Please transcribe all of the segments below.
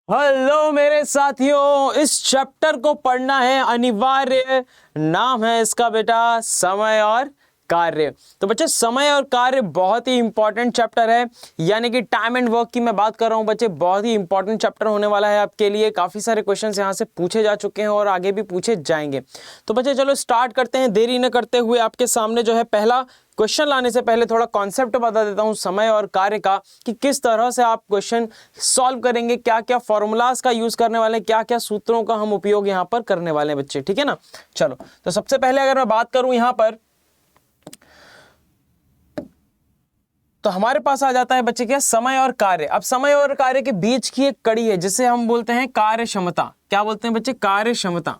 Hello मेरे साथियों, इस चैप्टर को पढ़ना है अनिवार्य। नाम है इसका बेटा समय और कार्य। तो बच्चे समय और कार्य बहुत ही इंपॉर्टेंट चैप्टर है, यानी कि टाइम एंड वर्क की मैं बात कर रहा हूं बच्चे। बहुत ही इंपॉर्टेंट चैप्टर होने वाला है आपके लिए। काफी सारे क्वेश्चंस यहां से पूछे जा चुके हैं और आगे भी पूछे जाएंगे। तो बच्चे चलो स्टार्ट करते हैं, देरी न करते हुए। आपके सामने जो है पहला क्वेश्चन लाने से पहले थोड़ा कॉन्सेप्ट बता देता हूं समय और कार्य का, कि किस तरह से आप क्वेश्चन सॉल्व करेंगे, क्या क्या फॉर्मूलाज का यूज करने वाले हैं, क्या क्या सूत्रों का हम उपयोग यहां पर करने वाले हैं बच्चे। ठीक है ना। चलो तो सबसे पहले अगर मैं बात करूं यहां पर, तो हमारे पास आ जाता है बच्चे क्या, समय और कार्य। अब समय और कार्य के बीच की एक कड़ी है जिसे हम बोलते हैं कार्य क्षमता। क्या बोलते हैं बच्चे? कार्य क्षमता।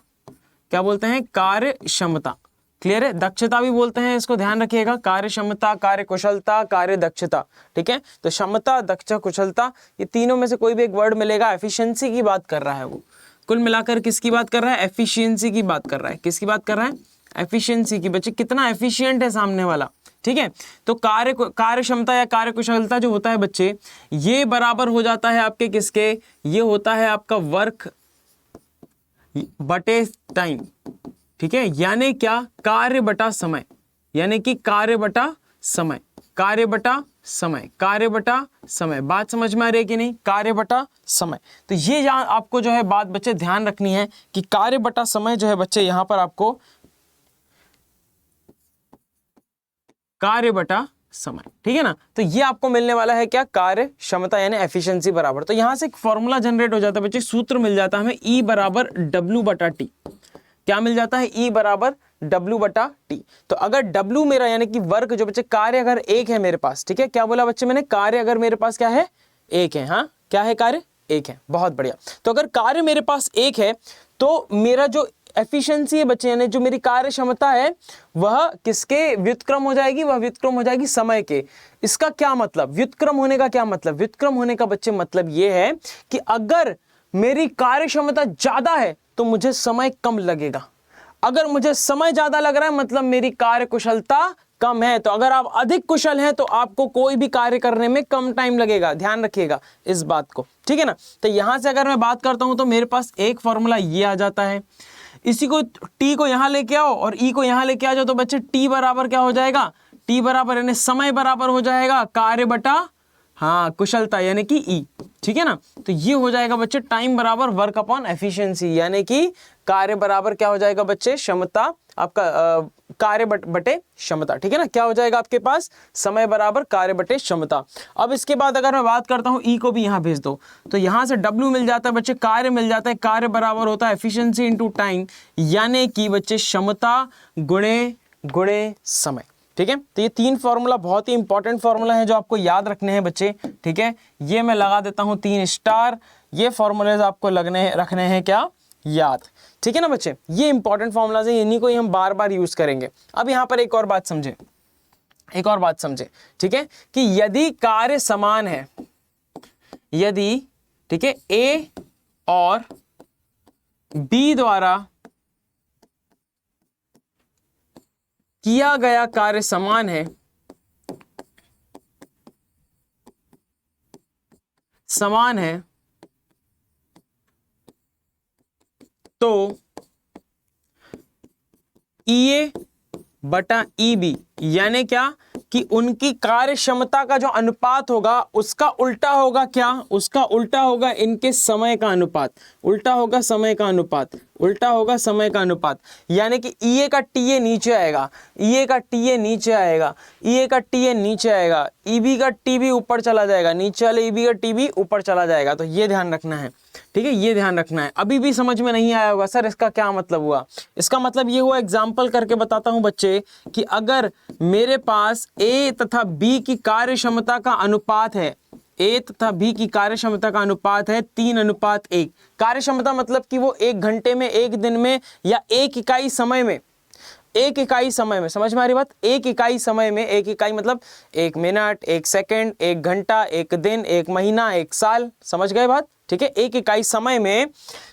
क्या बोलते हैं? कार्य क्षमता। क्लियर है? दक्षता भी बोलते हैं इसको, ध्यान रखिएगा। कार्य क्षमता, कार्य कुशलता, कार्य दक्षता। ठीक है। तो क्षमता, दक्षता, कुशलता, ये तीनों में से कोई भी एक वर्ड मिलेगा, एफिशिएंसी की बात कर रहा है वो। कुल मिलाकर किसकी बात कर रहा है? एफिशिएंसी की बात कर रहा है। किसकी बात कर रहा है? एफिशिएंसी की। बच्चे कितना एफिशिएंट है सामने वाला। ठीक है। तो कार्य क्षमता या कार्य कुशलता जो होता है बच्चे, ये बराबर हो जाता है आपके किसके? ये होता है आपका वर्क बटे टाइम। ठीक है। यानी क्या? कार्य बटा समय। यानी कि कार्य बटा समय, कार्य बटा समय, कार्य बटा समय। बात समझ में आ रही है कि नहीं? कार्य बटा समय। तो ये यहां आपको जो है बात बच्चे ध्यान रखनी है कि कार्य बटा समय जो है बच्चे, यहां पर आपको कार्य बटा समय। ठीक है ना। तो ये आपको मिलने वाला है क्या? कार्य क्षमता यानी एफिशिएंसी बराबर। तो यहां से एक फॉर्मूला जनरेट हो जाता है बच्चे, सूत्र मिल जाता है हमें, E बराबर W बटा टी। क्या मिल जाता है? E बराबर W बटा टी। तो अगर W मेरा यानी कि वर्क जो बच्चे, कार्य अगर एक है मेरे पास, ठीक है, क्या बोला बच्चे मैंने? कार्य अगर मेरे पास क्या है? एक है। हाँ, क्या है? कार्य एक है। बहुत बढ़िया। तो अगर कार्य मेरे पास एक है तो मेरा जो एफिशिएंसी है बच्चे, यानी जो मेरी कार्य क्षमता है, वह किसके व्युत्क्रम हो जाएगी? वह व्युत्क्रम हो जाएगी समय के। इसका क्या मतलब? व्युत्क्रम होने का क्या मतलब? व्युत्क्रम होने का बच्चे मतलब यह है कि अगर मेरी कार्य क्षमता ज्यादा है तो मुझे समय कम लगेगा। अगर मुझे समय ज्यादा लग रहा है मतलब मेरी कार्य कुशलता कम है। तो अगर आप अधिक कुशल हैं तो आपको कोई भी कार्य करने में कम टाइम लगेगा। ध्यान रखिएगा इस बात को। ठीक है ना। तो यहां से अगर मैं बात करता हूं तो मेरे पास एक फॉर्मूला ये आ जाता है। इसी को टी को यहां लेके आओ और ई को यहां लेके आ जाओ, तो बच्चे टी बराबर क्या हो जाएगा? टी बराबर यानी समय बराबर हो जाएगा कार्य बटा, हाँ, कुशलता यानी कि ई। ठीक है ना। तो ये हो जाएगा बच्चे टाइम बराबर वर्क अपॉन एफिशिएंसी, यानी कि कार्य बराबर क्या हो जाएगा बच्चे? क्षमता आपका कार्य बटे क्षमता। ठीक है ना। क्या हो जाएगा आपके पास? समय बराबर कार्य बटे क्षमता। अब इसके बाद अगर मैं बात करता हूं, ई को भी यहां भेज दो, तो यहां से डब्ल्यू मिल जाता है बच्चे, कार्य मिल जाता है। कार्य बराबर होता है एफिशिएंसी इंटू टाइम, यानी कि बच्चे क्षमता गुणे गुणे समय। ठीक है। तो ये तीन फॉर्मूला बहुत ही इंपॉर्टेंट फॉर्मूला है जो आपको याद रखने हैं बच्चे। ठीक है। ये मैं लगा देता हूं 3 स्टार। ये फॉर्मूलेज आपको रखने हैं क्या? याद। ठीक है ना बच्चे। ये इंपॉर्टेंट फॉर्मूलाज हैं, इन्हीं को ही हम बार बार यूज करेंगे। अब यहां पर एक और बात समझे, एक और बात समझे। ठीक है। कि यदि कार्य समान है, यदि, ठीक है, ए और बी द्वारा किया गया कार्य समान है, समान है, तो EA बटा EB यानी क्या? कि उनकी कार्य क्षमता का जो अनुपात होगा उसका उल्टा होगा। क्या? उसका उल्टा होगा इनके समय का अनुपात। उल्टा होगा समय का अनुपात, उल्टा होगा समय का अनुपात। यानी कि EA का TA नीचे आएगा, EA का TA नीचे आएगा, EA का TA नीचे आएगा, EB का TB ऊपर चला जाएगा, नीचे वाले EB का TB ऊपर चला जाएगा। तो ये ध्यान रखना है। ठीक है। ये ध्यान रखना है। अभी भी समझ में नहीं आया होगा सर इसका क्या मतलब हुआ? इसका मतलब ये हुआ, एग्जाम्पल करके बताता हूं बच्चे, कि अगर मेरे पास A तथा B की कार्य क्षमता का अनुपात है, A तथा B की कार्य क्षमता का अनुपात है 3:1। कार्य क्षमता मतलब कि वो 1 घंटे में, 1 दिन में, या 1 इकाई समय में, 1 इकाई समय में, समझ में आ रही बात? 1 इकाई समय में, 1 इकाई मतलब 1 मिनट, 1 सेकंड, 1 घंटा, 1 दिन, 1 महीना, 1 साल। समझ गए बात? ठीक है। 1 इकाई समय में,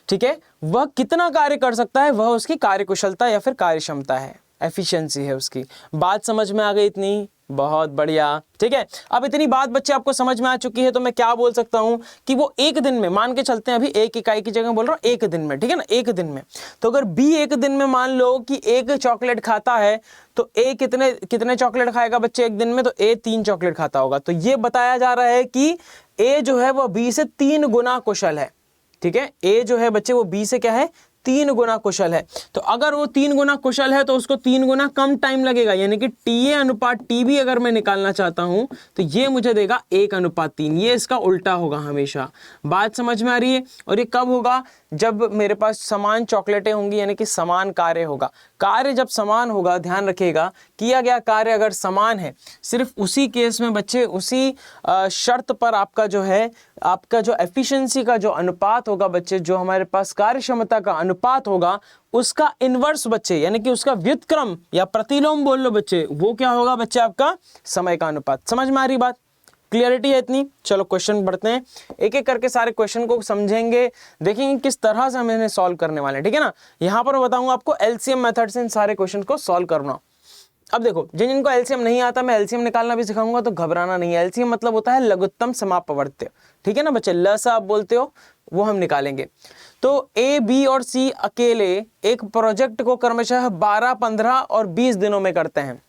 ठीक है, वह कितना कार्य कर सकता है, वह उसकी कार्य कुशलता या फिर कार्य क्षमता है, एफिशिएंसी है उसकी। बात समझ में आ गई इतनी? बहुत बढ़िया। ठीक है, अब इतनी बात बच्चे आपको समझ में आ चुकी है, तो मैं क्या बोल सकता हूं कि वो एक दिन में, मान के चलते हैं अभी एक इकाई की जगह बोल रहा हूं एक दिन में, ठीक है ना, एक दिन में, तो अगर बी एक दिन में मान लो कि एक चॉकलेट खाता है, तो ए कितने कितने चॉकलेट खाएगा बच्चे एक दिन में, तो ए 3 चॉकलेट खाता होगा। तो ये बताया जा रहा है कि ए जो है वो बी से 3 गुना कुशल है। ठीक है, ए जो है बच्चे वो बी से क्या है, 3 गुना कुशल है। तो अगर वो 3 गुना कुशल है तो उसको 3 गुना कम टाइम लगेगा, यानी कि टीए अनुपात टीबी अगर मैं निकालना चाहता हूं तो ये मुझे देगा 1:3। ये इसका उल्टा होगा हमेशा। बात समझ में आ रही है? और ये कब होगा, जब मेरे पास समान चॉकलेटें होंगी, यानी कि समान कार्य होगा। कार्य जब समान होगा, ध्यान रखिएगा, किया गया कार्य अगर समान है, सिर्फ उसी केस में बच्चे, उसी शर्त पर आपका जो है, आपका जो एफिशिएंसी का जो अनुपात होगा बच्चे, जो हमारे पास कार्य क्षमता का अनुपात होगा, उसका इनवर्स बच्चे, यानी कि उसका व्युत्क्रम या प्रतिलोम बोल लो बच्चे, वो क्या होगा बच्चे, आपका समय का अनुपात। समझ में आ रही बात? क्लियरिटी है इतनी? चलो क्वेश्चन बढ़ते हैं, एक एक करके सारे क्वेश्चन को समझेंगे, देखेंगे किस तरह से हम इन्हें सॉल्व करने वाले हैं। ठीक है ना, यहां पर मैं बताऊंगा आपको एलसीएम मेथड से इन सारे क्वेश्चन को सॉल्व करना। अब देखो, जिनको एलसीएम नहीं आता, मैं एलसीएम निकालना भी सिखाऊंगा, तो घबराना नहीं है। एलसीएम मतलब होता है लघुत्तम समापवर्त्य। ठीक है ना बच्चे, ल सा आप बोलते हो, वो हम निकालेंगे। तो ए, बी और सी अकेले एक प्रोजेक्ट को क्रमशः 12, 15 और 20 दिनों में करते हैं।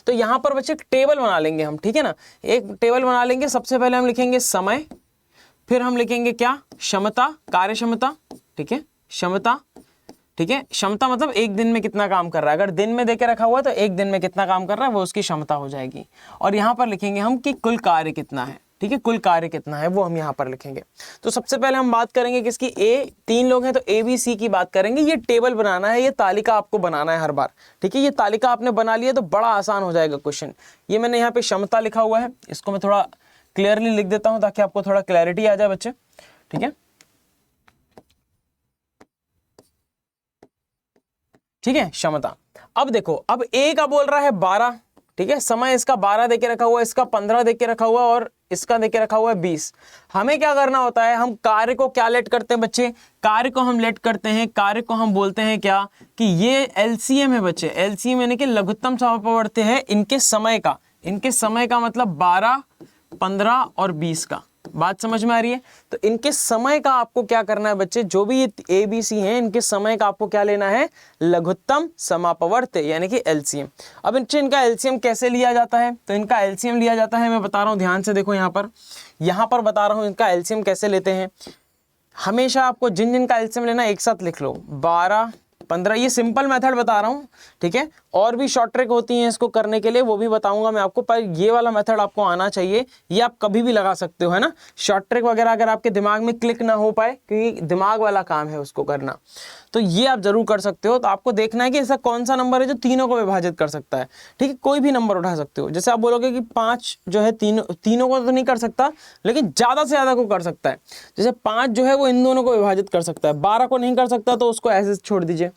तो यहां पर बच्चे एक टेबल बना लेंगे हम। ठीक है ना, एक टेबल बना लेंगे। सबसे पहले हम लिखेंगे समय, फिर हम लिखेंगे क्या, क्षमता, कार्य क्षमता। ठीक है, क्षमता। ठीक है, क्षमता मतलब एक दिन में कितना काम कर रहा है, अगर दिन में देके रखा हुआ है तो एक दिन में कितना काम कर रहा है वो उसकी क्षमता हो जाएगी। और यहाँ पर लिखेंगे हम कि कुल कार्य कितना है। ठीक है, कुल कार्य कितना है वो हम यहाँ पर लिखेंगे। तो सबसे पहले हम बात करेंगे किसकी, ए, 3 लोग हैं तो ए बी सी की बात करेंगे। ये टेबल बनाना है, ये तालिका आपको बनाना है हर बार। ठीक है, ये तालिका आपने बना लिया तो बड़ा आसान हो जाएगा क्वेश्चन। ये मैंने यहाँ पे क्षमता लिखा हुआ है, इसको मैं थोड़ा क्लियरली लिख देता हूँ ताकि आपको थोड़ा क्लैरिटी आ जाए बच्चे। ठीक है, ठीक है, क्षमता। अब देखो, अब ए का बोल रहा है 12। ठीक है, समय इसका 12 देके रखा हुआ है, इसका 15 देके रखा हुआ है और इसका देके रखा हुआ है 20। हमें क्या करना होता है, हम कार्य को क्या लेट करते हैं बच्चे, कार्य को हम लेट करते हैं, कार्य को हम बोलते हैं क्या, कि ये एलसीएम है बच्चे। एलसीएम यानी कि लघुत्तम समापवर्त्य है इनके समय का। इनके समय का मतलब 12, 15 और 20 का। बात समझ में आ रही है? तो इनके समय का आपको क्या करना है बच्चे, जो भी ये ए बी सी हैं, इनके समय का आपको क्या लेना है, लघुत्तम समापवर्त्य यानी कि एलसीएम। अब इनका एलसीएम कैसे लिया जाता है, तो इनका एलसीएम लिया जाता है, मैं बता रहा हूं, ध्यान से देखो, यहाँ पर बता रहा हूं इनका एलसीएम कैसे लेते हैं। हमेशा आपको जिन का एलसीएम लेना एक साथ लिख लो, 12, 15। ये सिंपल मेथड बता रहा हूँ। ठीक है, और भी शॉर्ट ट्रिक होती हैं इसको करने के लिए, वो भी बताऊंगा मैं आपको, पर ये वाला मेथड आपको आना चाहिए। ये आप कभी भी लगा सकते हो, है ना। शॉर्ट ट्रिक वगैरह अगर आपके दिमाग में क्लिक ना हो पाए, क्योंकि दिमाग वाला काम है उसको करना, तो ये आप जरूर कर सकते हो। तो आपको देखना है कि ऐसा कौन सा नंबर है जो तीनों को विभाजित कर सकता है। ठीक है, कोई भी नंबर उठा सकते हो। जैसे आप बोलोगे कि 5 जो है तीनों को तो नहीं कर सकता, लेकिन ज्यादा से ज्यादा को कर सकता है। जैसे 5 जो है वो इन दोनों को विभाजित कर सकता है, 12 को नहीं कर सकता तो उसको ऐसे छोड़ दीजिए।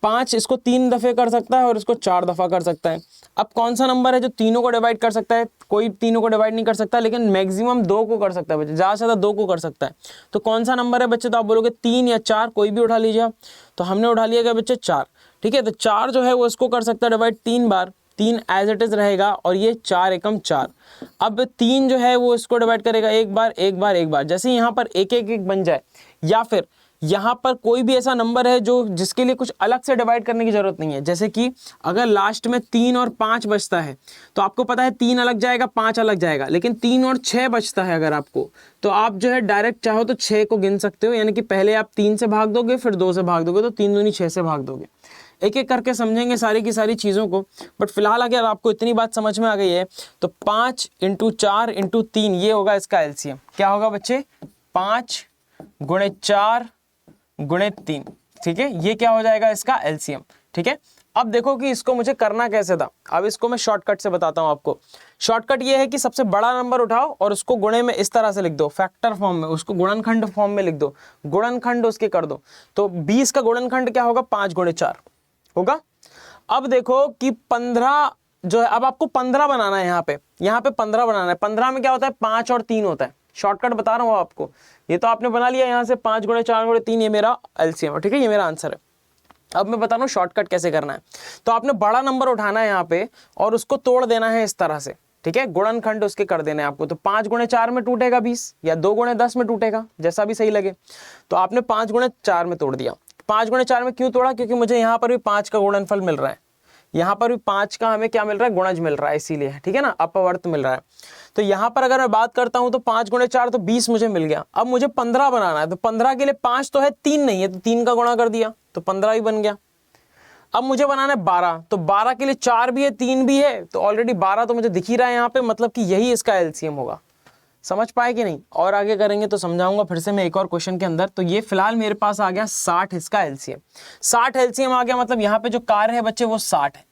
5 इसको 3 दफे कर सकता है और इसको 4 दफा कर सकता है। अब कौन सा नंबर है जो तीनों को डिवाइड कर सकता है, कोई तीनों को डिवाइड नहीं कर सकता, लेकिन मैक्सिमम 2 को कर सकता है बच्चे, ज़्यादा से ज़्यादा 2 को कर सकता है। तो कौन सा नंबर है बच्चे, तो आप बोलोगे 3 या 4, कोई भी उठा लीजिए आप। तो हमने उठा लिया गया बच्चे 4। ठीक है, तो 4 जो है वो इसको कर सकता है डिवाइड 3 बार, 3 एज इट इज रहेगा, और ये 4 एकम 4। अब 3 जो है वो इसको डिवाइड करेगा एक बार एक बार एक बार, जैसे यहाँ पर एक एक एक बन जाए, या फिर यहाँ पर कोई भी ऐसा नंबर है जो जिसके लिए कुछ अलग से डिवाइड करने की जरूरत नहीं है। जैसे कि अगर लास्ट में 3 और 5 बचता है, तो आपको पता है 3 अलग जाएगा, 5 अलग जाएगा, लेकिन 3 और 6 बचता है अगर आपको, तो आप जो है डायरेक्ट चाहो तो 6 को गिन सकते हो, यानी कि पहले आप 3 से भाग दोगे, फिर 2 से भाग दोगे, तो 3 दूनी 6 से भाग दोगे। एक एक करके समझेंगे सारी की सारी चीज़ों को, बट फिलहाल अगर आपको इतनी बात समझ में आ गई है तो 5 × 4 × 3 ये होगा इसका एलसीएम। क्या होगा बच्चे, 5 × 4 × 3। ठीक है, ये क्या हो जाएगा इसका एलसीएम। ठीक है, अब देखो कि इसको मुझे करना कैसे था। अब इसको मैं शॉर्टकट से बताता हूं आपको। शॉर्टकट ये है कि सबसे बड़ा नंबर उठाओ और उसको गुणे में इस तरह से लिख दो, फैक्टर फॉर्म में, उसको गुणनखंड फॉर्म में लिख दो, गुणनखंड उसके कर दो। तो 20 का गुणनखंड क्या होगा, 5 × 4 होगा। अब देखो कि 15 जो है, अब आपको 15 बनाना है, यहाँ पे 15 बनाना है। 15 में क्या होता है, 5 और 3 होता है। शॉर्टकट बता रहा हूँ आपको, ये तो आपने बना लिया यहाँ से 5 × 4 × 3, ये मेरा एलसीएम है। ठीक है, ये मेरा आंसर है। अब मैं बता रहा हूँ शॉर्टकट कैसे करना है। तो आपने बड़ा नंबर उठाना है यहाँ पे और उसको तोड़ देना है इस तरह से, ठीक है, गुणनखंड उसके कर देने हैं आपको। तो 5 गुणे 4 में टूटेगा 20 या 2 गुणे 10 में टूटेगा, जैसा भी सही लगे। तो आपने 5 गुणे 4 में तोड़ दिया। 5 गुणे 4 में क्यों तोड़ा? क्योंकि मुझे यहाँ पर भी 5 का गुणनफल मिल रहा है, यहाँ पर भी 5 का हमें क्या मिल रहा है, गुणज मिल रहा है, इसीलिए, ठीक है ना, अपवर्त मिल रहा है। तो यहाँ पर अगर मैं बात करता हूँ तो 5 गुणे 4 तो 20 मुझे मिल गया। अब मुझे 15 बनाना है, तो 15 के लिए 5 तो है, 3 नहीं है, तो 3 का गुणा कर दिया तो 15 ही बन गया। अब मुझे बनाना है 12, तो 12 के लिए 4 भी है 3 भी है, तो ऑलरेडी 12 तो मुझे दिख ही रहा है यहाँ पे, मतलब कि यही इसका एलसीएम होगा। समझ पाए कि नहीं? और आगे करेंगे तो समझाऊंगा फिर से मैं एक और क्वेश्चन के अंदर। तो ये फिलहाल मेरे पास आ गया 60 इसका एलसीएम। 60 एलसीएम आ गया, मतलब यहाँ पे जो कार्य है बच्चे वो 60 है,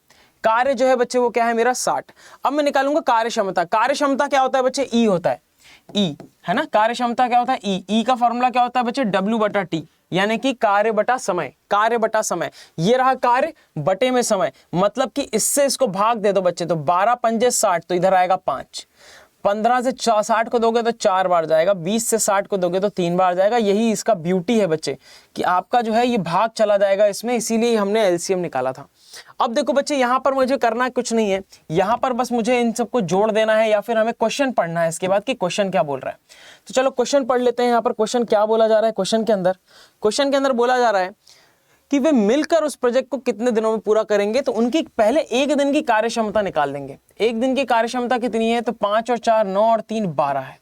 कार्य जो है बच्चे वो क्या है मेरा 60। अब मैं निकालूंगा कार्य क्षमता। कार्य क्षमता क्या होता है बच्चे? ई होता है, ई है ना, कार्य क्षमता क्या होता है? ई। ई का फॉर्मूला क्या होता है बच्चे? W बटा टी, यानी कि कार्य बटा समय, कार्य बटा समय। ये रहा कार्य बटे में समय, मतलब कि इससे इसको भाग दे दो बच्चे, तो 12 पंजे 60, तो इधर आएगा 5। 15 से 60 को दोगे तो 4 बार जाएगा, 20 से 60 को दोगे तो 3 बार जाएगा। यही इसका ब्यूटी है बच्चे कि आपका जो है ये भाग चला जाएगा इसमें, इसीलिए हमने एलसीएम निकाला था। अब देखो बच्चे यहाँ पर मुझे करना कुछ नहीं है, यहाँ पर बस मुझे इन सबको जोड़ देना है या फिर हमें क्वेश्चन पढ़ना है इसके बाद कि क्वेश्चन क्या बोल रहा है। तो चलो क्वेश्चन पढ़ लेते हैं। यहाँ पर क्वेश्चन क्या बोला जा रहा है? क्वेश्चन के अंदर बोला जा रहा है कि वे मिलकर उस प्रोजेक्ट को कितने दिनों में पूरा करेंगे। तो उनकी पहले एक दिन की कार्य क्षमता निकाल लेंगे। एक दिन की कार्य क्षमता कितनी है? तो 5 और 4 9 और 3 12 है।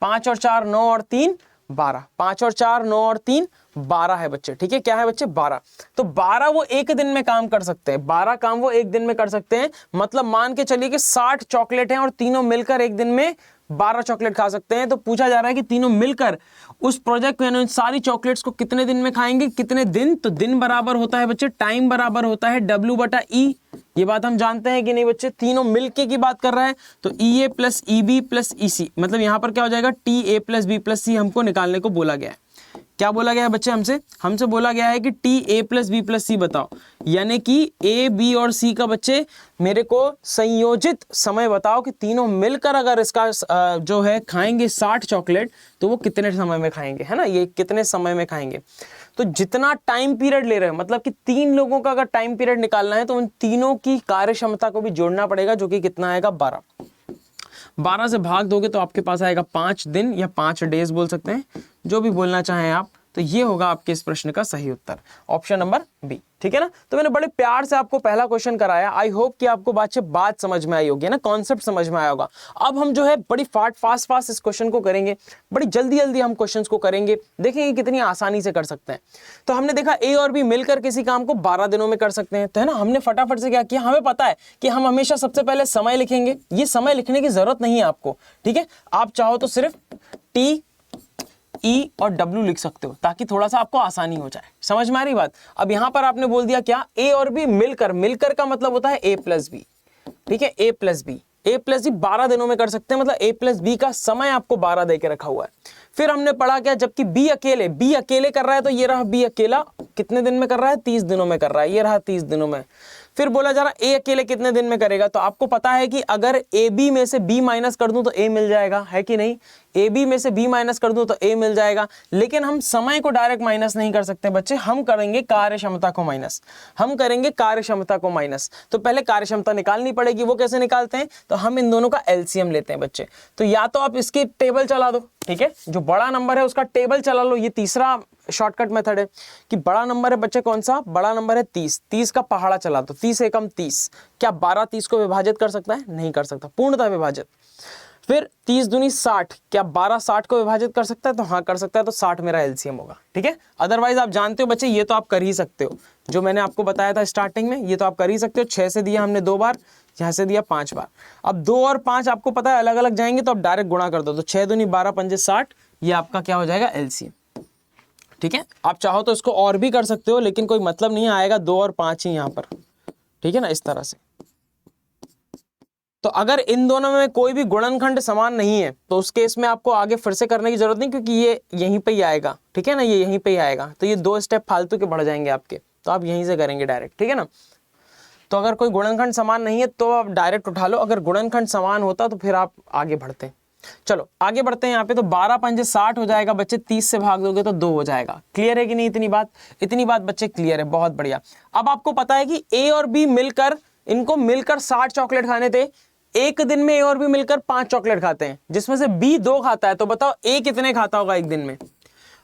5 और 4 9 और 3 12, 5 और 4 9 और 3 12 है बच्चे, ठीक है। क्या है बच्चे? 12। तो 12 वो एक दिन में काम कर सकते हैं, 12 काम वो एक दिन में कर सकते हैं। मतलब मान के चलिए कि 60 चॉकलेट हैं और तीनों मिलकर एक दिन में 12 चॉकलेट खा सकते हैं। तो पूछा जा रहा है कि तीनों मिलकर उस प्रोजेक्ट को यानी सारी चॉकलेट्स को कितने दिन में खाएंगे, कितने दिन। तो दिन बराबर होता है बच्चे, टाइम बराबर होता है W बटा E। ये बात हम जानते हैं कि नहीं बच्चे? तीनों मिलके की बात कर रहा है, तो EA plus EB plus EC, मतलब यहाँ पर क्या हो जाएगा TA plus B plus C हमको निकालने को बोला गया है। क्या बोला गया है बच्चे? हमसे बोला गया है कि TA plus B plus C बताओ, यानी कि A B और C का बच्चे मेरे को संयोजित समय बताओ कि तीनों मिलकर अगर इसका जो है खाएंगे 60 चॉकलेट, तो वो कितने समय में खाएंगे, है ना, ये कितने समय में खाएंगे। तो जितना टाइम पीरियड ले रहे हैं, मतलब कि 3 लोगों का अगर टाइम पीरियड निकालना है तो उन तीनों की कार्य क्षमता को भी जोड़ना पड़ेगा, जो कि कितना आएगा 12। 12 से भाग दोगे तो आपके पास आएगा 5 दिन या 5 डेज बोल सकते हैं, जो भी बोलना चाहें आप। तो ये होगा आपके इस प्रश्न का सही उत्तर, ऑप्शन नंबर बी, ठीक है ना। तो मैंने बड़े प्यार से आपको पहला क्वेश्चन कराया। आई होप कि आपको बात समझ में आई होगी ना, कॉन्सेप्ट समझ में आया होगा। अब हम जो है बड़ी फास्ट इस क्वेश्चन को करेंगे, बड़ी जल्दी हम क्वेश्चंस को करेंगे, देखेंगे कितनी आसानी से कर सकते हैं। तो हमने देखा A और B मिलकर किसी काम को 12 दिनों में कर सकते हैं, तो है ना। हमने फटाफट से क्या किया, हमें पता है कि हम हमेशा सबसे पहले समय लिखेंगे। ये समय लिखने की जरूरत नहीं है आपको, ठीक है। आप चाहो तो सिर्फ T E और W लिख सकते हो, ताकि थोड़ा सा आपको आसानी हो जाए। समझ में आ रही बात? अब यहां पर आपने बोल दिया क्या, A और B मिलकर का मतलब होता है A प्लस बी, ठीक है, A प्लस बी 12 दिनों में कर सकते हैं, मतलब A प्लस बी का समय आपको 12 दे के रखा हुआ है। फिर हमने पढ़ा क्या, जबकि B अकेले कर रहा है, तो ये रहा B अकेला कितने दिन में कर रहा है, 30 दिनों में कर रहा है, ये रहा 30 दिनों में। फिर बोला जा रहा A अकेले कितने दिन में करेगा, तो आपको पता है कि अगर AB में से B माइनस कर दूं तो A मिल जाएगा, है कि नहीं। AB में से B माइनस कर दूं तो A मिल जाएगा, लेकिन हम समय को डायरेक्ट माइनस नहीं कर सकते बच्चे, हम करेंगे कार्य क्षमता को माइनस। तो पहले कार्य क्षमता निकालनी पड़ेगी। वो कैसे निकालते हैं, तो हम इन दोनों का एलसीएम लेते हैं बच्चे। तो या तो आप इसकी टेबल चला दो, ठीक है, जो बड़ा नंबर है उसका टेबल चला लो। ये तीसरा शॉर्टकट मेथड है कि बड़ा नंबर है बच्चे, कौन सा बड़ा नंबर है 30 का पहाड़ा चला दो, 30 एकम 30। क्या 12 30 को विभाजित कर सकता है? नहीं कर सकता, पूर्णतः विभाजित। फिर 30 दूनी 60, क्या 12 60 को विभाजित कर सकता है? तो हाँ कर सकता है, तो 60 मेरा एलसीएम होगा, ठीक है। अदरवाइज आप जानते हो बच्चे, ये तो आप कर ही सकते हो, जो मैंने आपको बताया था स्टार्टिंग में, ये तो आप कर ही सकते हो। 6 से दिया हमने 2 बार, यहाँ से दिया 5 बार। अब 2 और 5 आपको पता है अलग अलग जाएंगे, तो आप डायरेक्ट गुणा कर दो, तो 6 दूनी 12 पंजे 60, ये आपका क्या हो जाएगा एलसीएम, ठीक है। आप चाहो तो इसको और भी कर सकते हो, लेकिन कोई मतलब नहीं आएगा, 2 और 5 ही यहाँ पर, ठीक है ना, इस तरह से। तो अगर इन दोनों में कोई भी गुणनखंड समान नहीं है, तो उस केस में आपको आगे फिर से करने की जरूरत नहीं, क्योंकि ये यहीं पे ही आएगा, ठीक है ना, ये यहीं पे ही आएगा। तो ये 2 स्टेप फालतू के बढ़ जाएंगे आपके, तो आप यहीं से करेंगे डायरेक्ट, ठीक है ना। तो अगर कोई गुणनखंड समान नहीं है तो आप डायरेक्ट उठा लो, अगर गुणनखंड समान होता तो फिर आप आगे बढ़ते। चलो आगे बढ़ते हैं यहाँ पे। तो 12 पंजे 60 हो जाएगा बच्चे, 30 से भाग दोगे तो 2 हो जाएगा। क्लियर है कि नहीं इतनी बात? इतनी बात बच्चे क्लियर है, बहुत बढ़िया। अब आपको पता है कि ए और बी मिलकर, इनको मिलकर 60 चॉकलेट खाने थे। एक दिन में ए और बी मिलकर 5 चॉकलेट खाते हैं, जिसमें से बी 2 खाता है। तो बताओ ए कितने खाता होगा एक दिन में?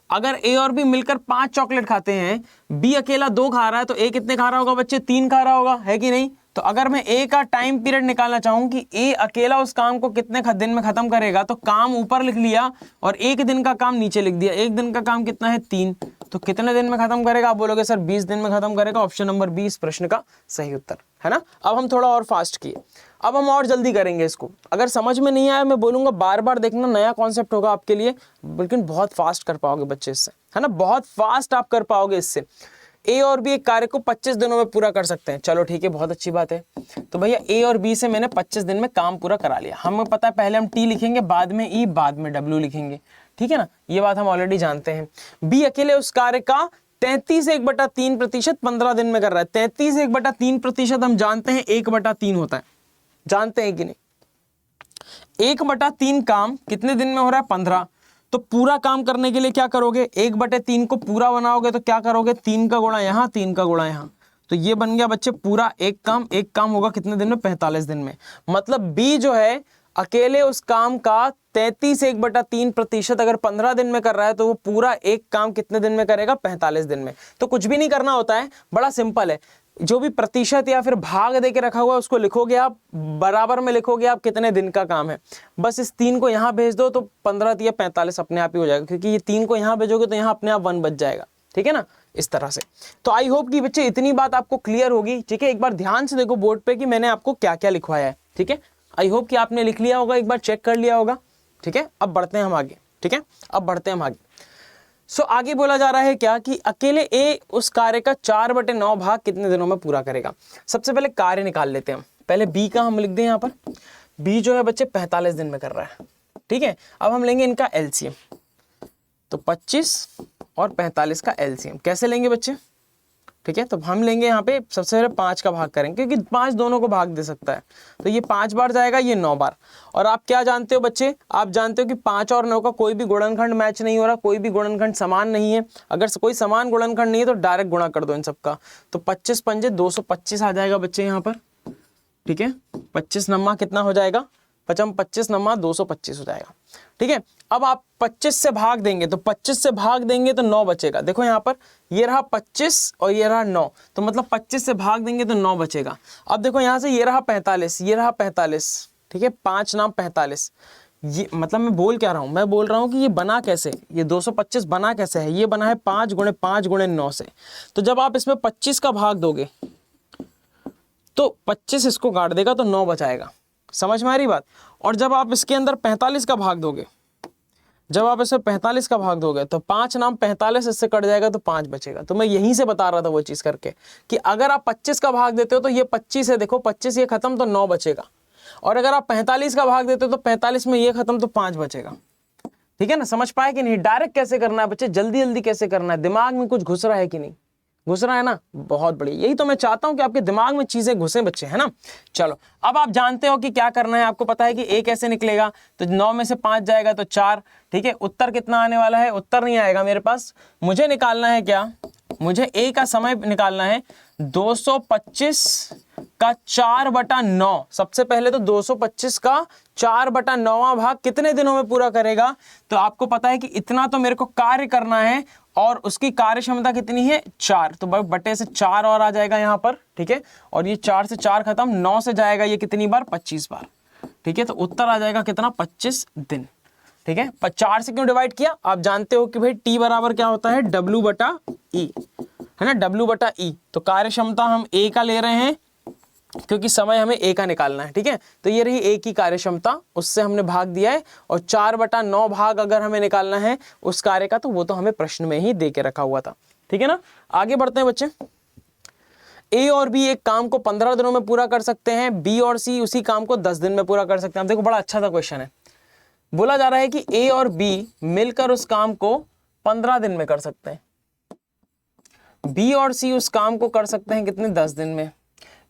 अगर ए और बी मिलकर 5 चॉकलेट खाते हैं, बी अकेला 2 खा रहा है, तो ए कितने खा रहा होगा बच्चे? 3 खा रहा होगा, है कि नहीं? तो अगर मैं ए का टाइम पीरियड निकालना चाहूं कि ए अकेला उस काम को कितने दिन में खत्म करेगा, तो काम ऊपर लिख लिया और एक दिन का काम नीचे लिख दिया। एक दिन का काम कितना है? 3। तो कितने दिन में खत्म करेगा? आप बोलोगे सर 20 दिन में खत्म करेगा। ऑप्शन नंबर 20 प्रश्न का सही उत्तर है ना। अब हम थोड़ा और फास्ट किए, अब हम और जल्दी करेंगे इसको। अगर समझ में नहीं आया मैं बोलूंगा बार बार देखना, नया कॉन्सेप्ट होगा आपके लिए, लेकिन बहुत फास्ट कर पाओगे बच्चे इससे, है ना। बहुत फास्ट आप कर पाओगे इससे। ए और बी एक कार्य को 25 दिनों में पूरा कर सकते हैं। चलो ठीक है, बहुत अच्छी बात है। तो भैया ए और बी से मैंने 25 दिन में काम पूरा करा लिया। हमें पता है पहले हम टी लिखेंगे, बाद में ई, बाद में डब्ल्यू लिखेंगे, ठीक है ना। ये बात हम ऑलरेडी जानते हैं। बी अकेले उस कार्य का 33/3% 15 दिन में कर रहा है। 33/3% हम जानते हैं 1/3 होता है, जानते हैं कि नहीं? 1/3 काम कितने दिन में हो रहा है? 15। तो पूरा काम करने के लिए क्या करोगे? 1/3 को पूरा बनाओगे तो क्या करोगे? 3 का गुणा यहाँ, 3 का गुणा यहाँ। तो ये बन गया बच्चे पूरा एक काम। एक काम होगा कितने दिन में? 45 दिन में। मतलब बी जो है अकेले उस काम का 33/3% अगर 15 दिन में कर रहा है, तो वो पूरा एक काम कितने दिन में करेगा? 45 दिन में। तो कुछ भी नहीं करना होता है, बड़ा सिंपल है। जो भी प्रतिशत या फिर भाग दे के रखा हुआ है उसको लिखोगे आप, बराबर में लिखोगे आप कितने दिन का काम है। बस इस 3 को यहाँ भेज दो तो 15 या 45 अपने आप ही हो जाएगा, क्योंकि ये 3 को यहाँ भेजोगे तो यहाँ अपने आप 1 बच जाएगा, ठीक है ना, इस तरह से। तो आई होप कि बच्चे इतनी बात आपको क्लियर होगी, ठीक है। एक बार ध्यान से देखो बोर्ड पे कि मैंने आपको क्या क्या लिखवाया है, ठीक है। आई होप कि आपने लिख लिया होगा, एक बार चेक कर लिया होगा, ठीक है। अब बढ़ते हैं हम आगे, ठीक है। अब बढ़ते हैं हम आगे। सो आगे बोला जा रहा है क्या कि अकेले ए उस कार्य का 4/9 भाग कितने दिनों में पूरा करेगा। सबसे पहले कार्य निकाल लेते हैं हम। पहले बी का हम लिख दें यहाँ पर। बी जो है बच्चे 45 दिन में कर रहा है, ठीक है। अब हम लेंगे इनका एलसीएम। तो 25 और 45 का एलसीएम कैसे लेंगे बच्चे? ठीक है, तो हम लेंगे यहाँ पे सबसे पहले 5 का भाग करेंगे, क्योंकि 5 दोनों को भाग दे सकता है। तो ये 5 बार जाएगा, ये 9 बार। और आप क्या जानते हो बच्चे? आप जानते हो कि 5 और 9 का कोई भी गुणनखंड मैच नहीं हो रहा, कोई भी गुणनखंड समान नहीं है। अगर कोई समान गुणनखंड नहीं है तो डायरेक्ट गुणा कर दो इन सबका। तो 25 पंजे 225 आ जाएगा बच्चे यहाँ पर, ठीक है। 25 नम्मा कितना हो जाएगा? 25 नम्मा 225 हो जाएगा, ठीक है। अब आप 25 से भाग देंगे, तो 25 से भाग देंगे तो 9 बचेगा। देखो यहाँ पर ये रहा 25 और ये रहा 9, तो मतलब 25 से भाग देंगे तो 9 बचेगा। अब देखो यहाँ से ये रहा 45, ये रहा 45, ठीक है। 5 नाम 45। ये मतलब मैं बोल क्या रहा हूँ? मैं बोल रहा हूँ कि ये बना कैसे, ये 225 बना कैसे है? ये बना है 5 × 5 × 9 से। तो जब आप इसमें 25 का भाग दोगे तो 25 इसको काट देगा तो 9 बचाएगा। समझ में आ रही बात? और जब आप इसके अंदर 45 का भाग दोगे, जब आप इसमें 45 का भाग दोगे तो 5 नाम 45 इससे कट जाएगा तो 5 बचेगा। तो मैं यहीं से बता रहा था वो चीज़ करके कि अगर आप 25 का भाग देते हो तो ये 25 है, देखो 25 ये खत्म तो 9 बचेगा। और अगर आप 45 का भाग देते हो तो 45 में ये खत्म तो 5 बचेगा, ठीक है ना। समझ पाए कि नहीं? डायरेक्ट कैसे करना है बच्चे, जल्दी जल्दी कैसे करना है, दिमाग में कुछ घुस रहा है कि नहीं? घुस रहा है ना, बहुत बढ़िया। यही तो मैं चाहता हूं कि आपके दिमाग में चीजें घुसे बच्चे, है ना। चलो अब आप जानते हो कि क्या करना है, आपको पता है कि ए कैसे निकलेगा। तो 9 में से 5 जाएगा तो 4, ठीक है। उत्तर कितना आने वाला है? उत्तर नहीं आएगा मेरे पास। मुझे निकालना है क्या? मुझे ए का समय निकालना है 225 का 4/9। सबसे पहले तो 225 का 4/9 भाग कितने दिनों में पूरा करेगा? तो आपको पता है कि इतना तो मेरे को कार्य करना है और उसकी कार्य क्षमता कितनी है? 4। तो बटे से 4 और आ जाएगा यहाँ पर, ठीक है। और ये 4 से 4 खत्म, 9 से जाएगा ये कितनी बार? 25 बार, ठीक है। तो उत्तर आ जाएगा कितना? 25 दिन, ठीक है। 4 से क्यों डिवाइड किया? आप जानते हो कि भाई टी बराबर क्या होता है? W/E, है ना, W/E। तो कार्य क्षमता हम ए का ले रहे हैं क्योंकि समय हमें ए का निकालना है, ठीक है। तो ये रही ए की कार्य क्षमता, उससे हमने भाग दिया है। और 4/9 भाग अगर हमें निकालना है उस कार्य का, तो वो तो हमें प्रश्न में ही दे के रखा हुआ था, ठीक है ना। आगे बढ़ते हैं बच्चे। ए और बी एक काम को 15 दिनों में पूरा कर सकते हैं, बी और सी उसी काम को 10 दिन में पूरा कर सकते हैं। देखो बड़ा अच्छा सा क्वेश्चन है। बोला जा रहा है कि ए और बी मिलकर उस काम को 15 दिन में कर सकते हैं, बी और सी उस काम को कर सकते हैं कितने? 10 दिन में।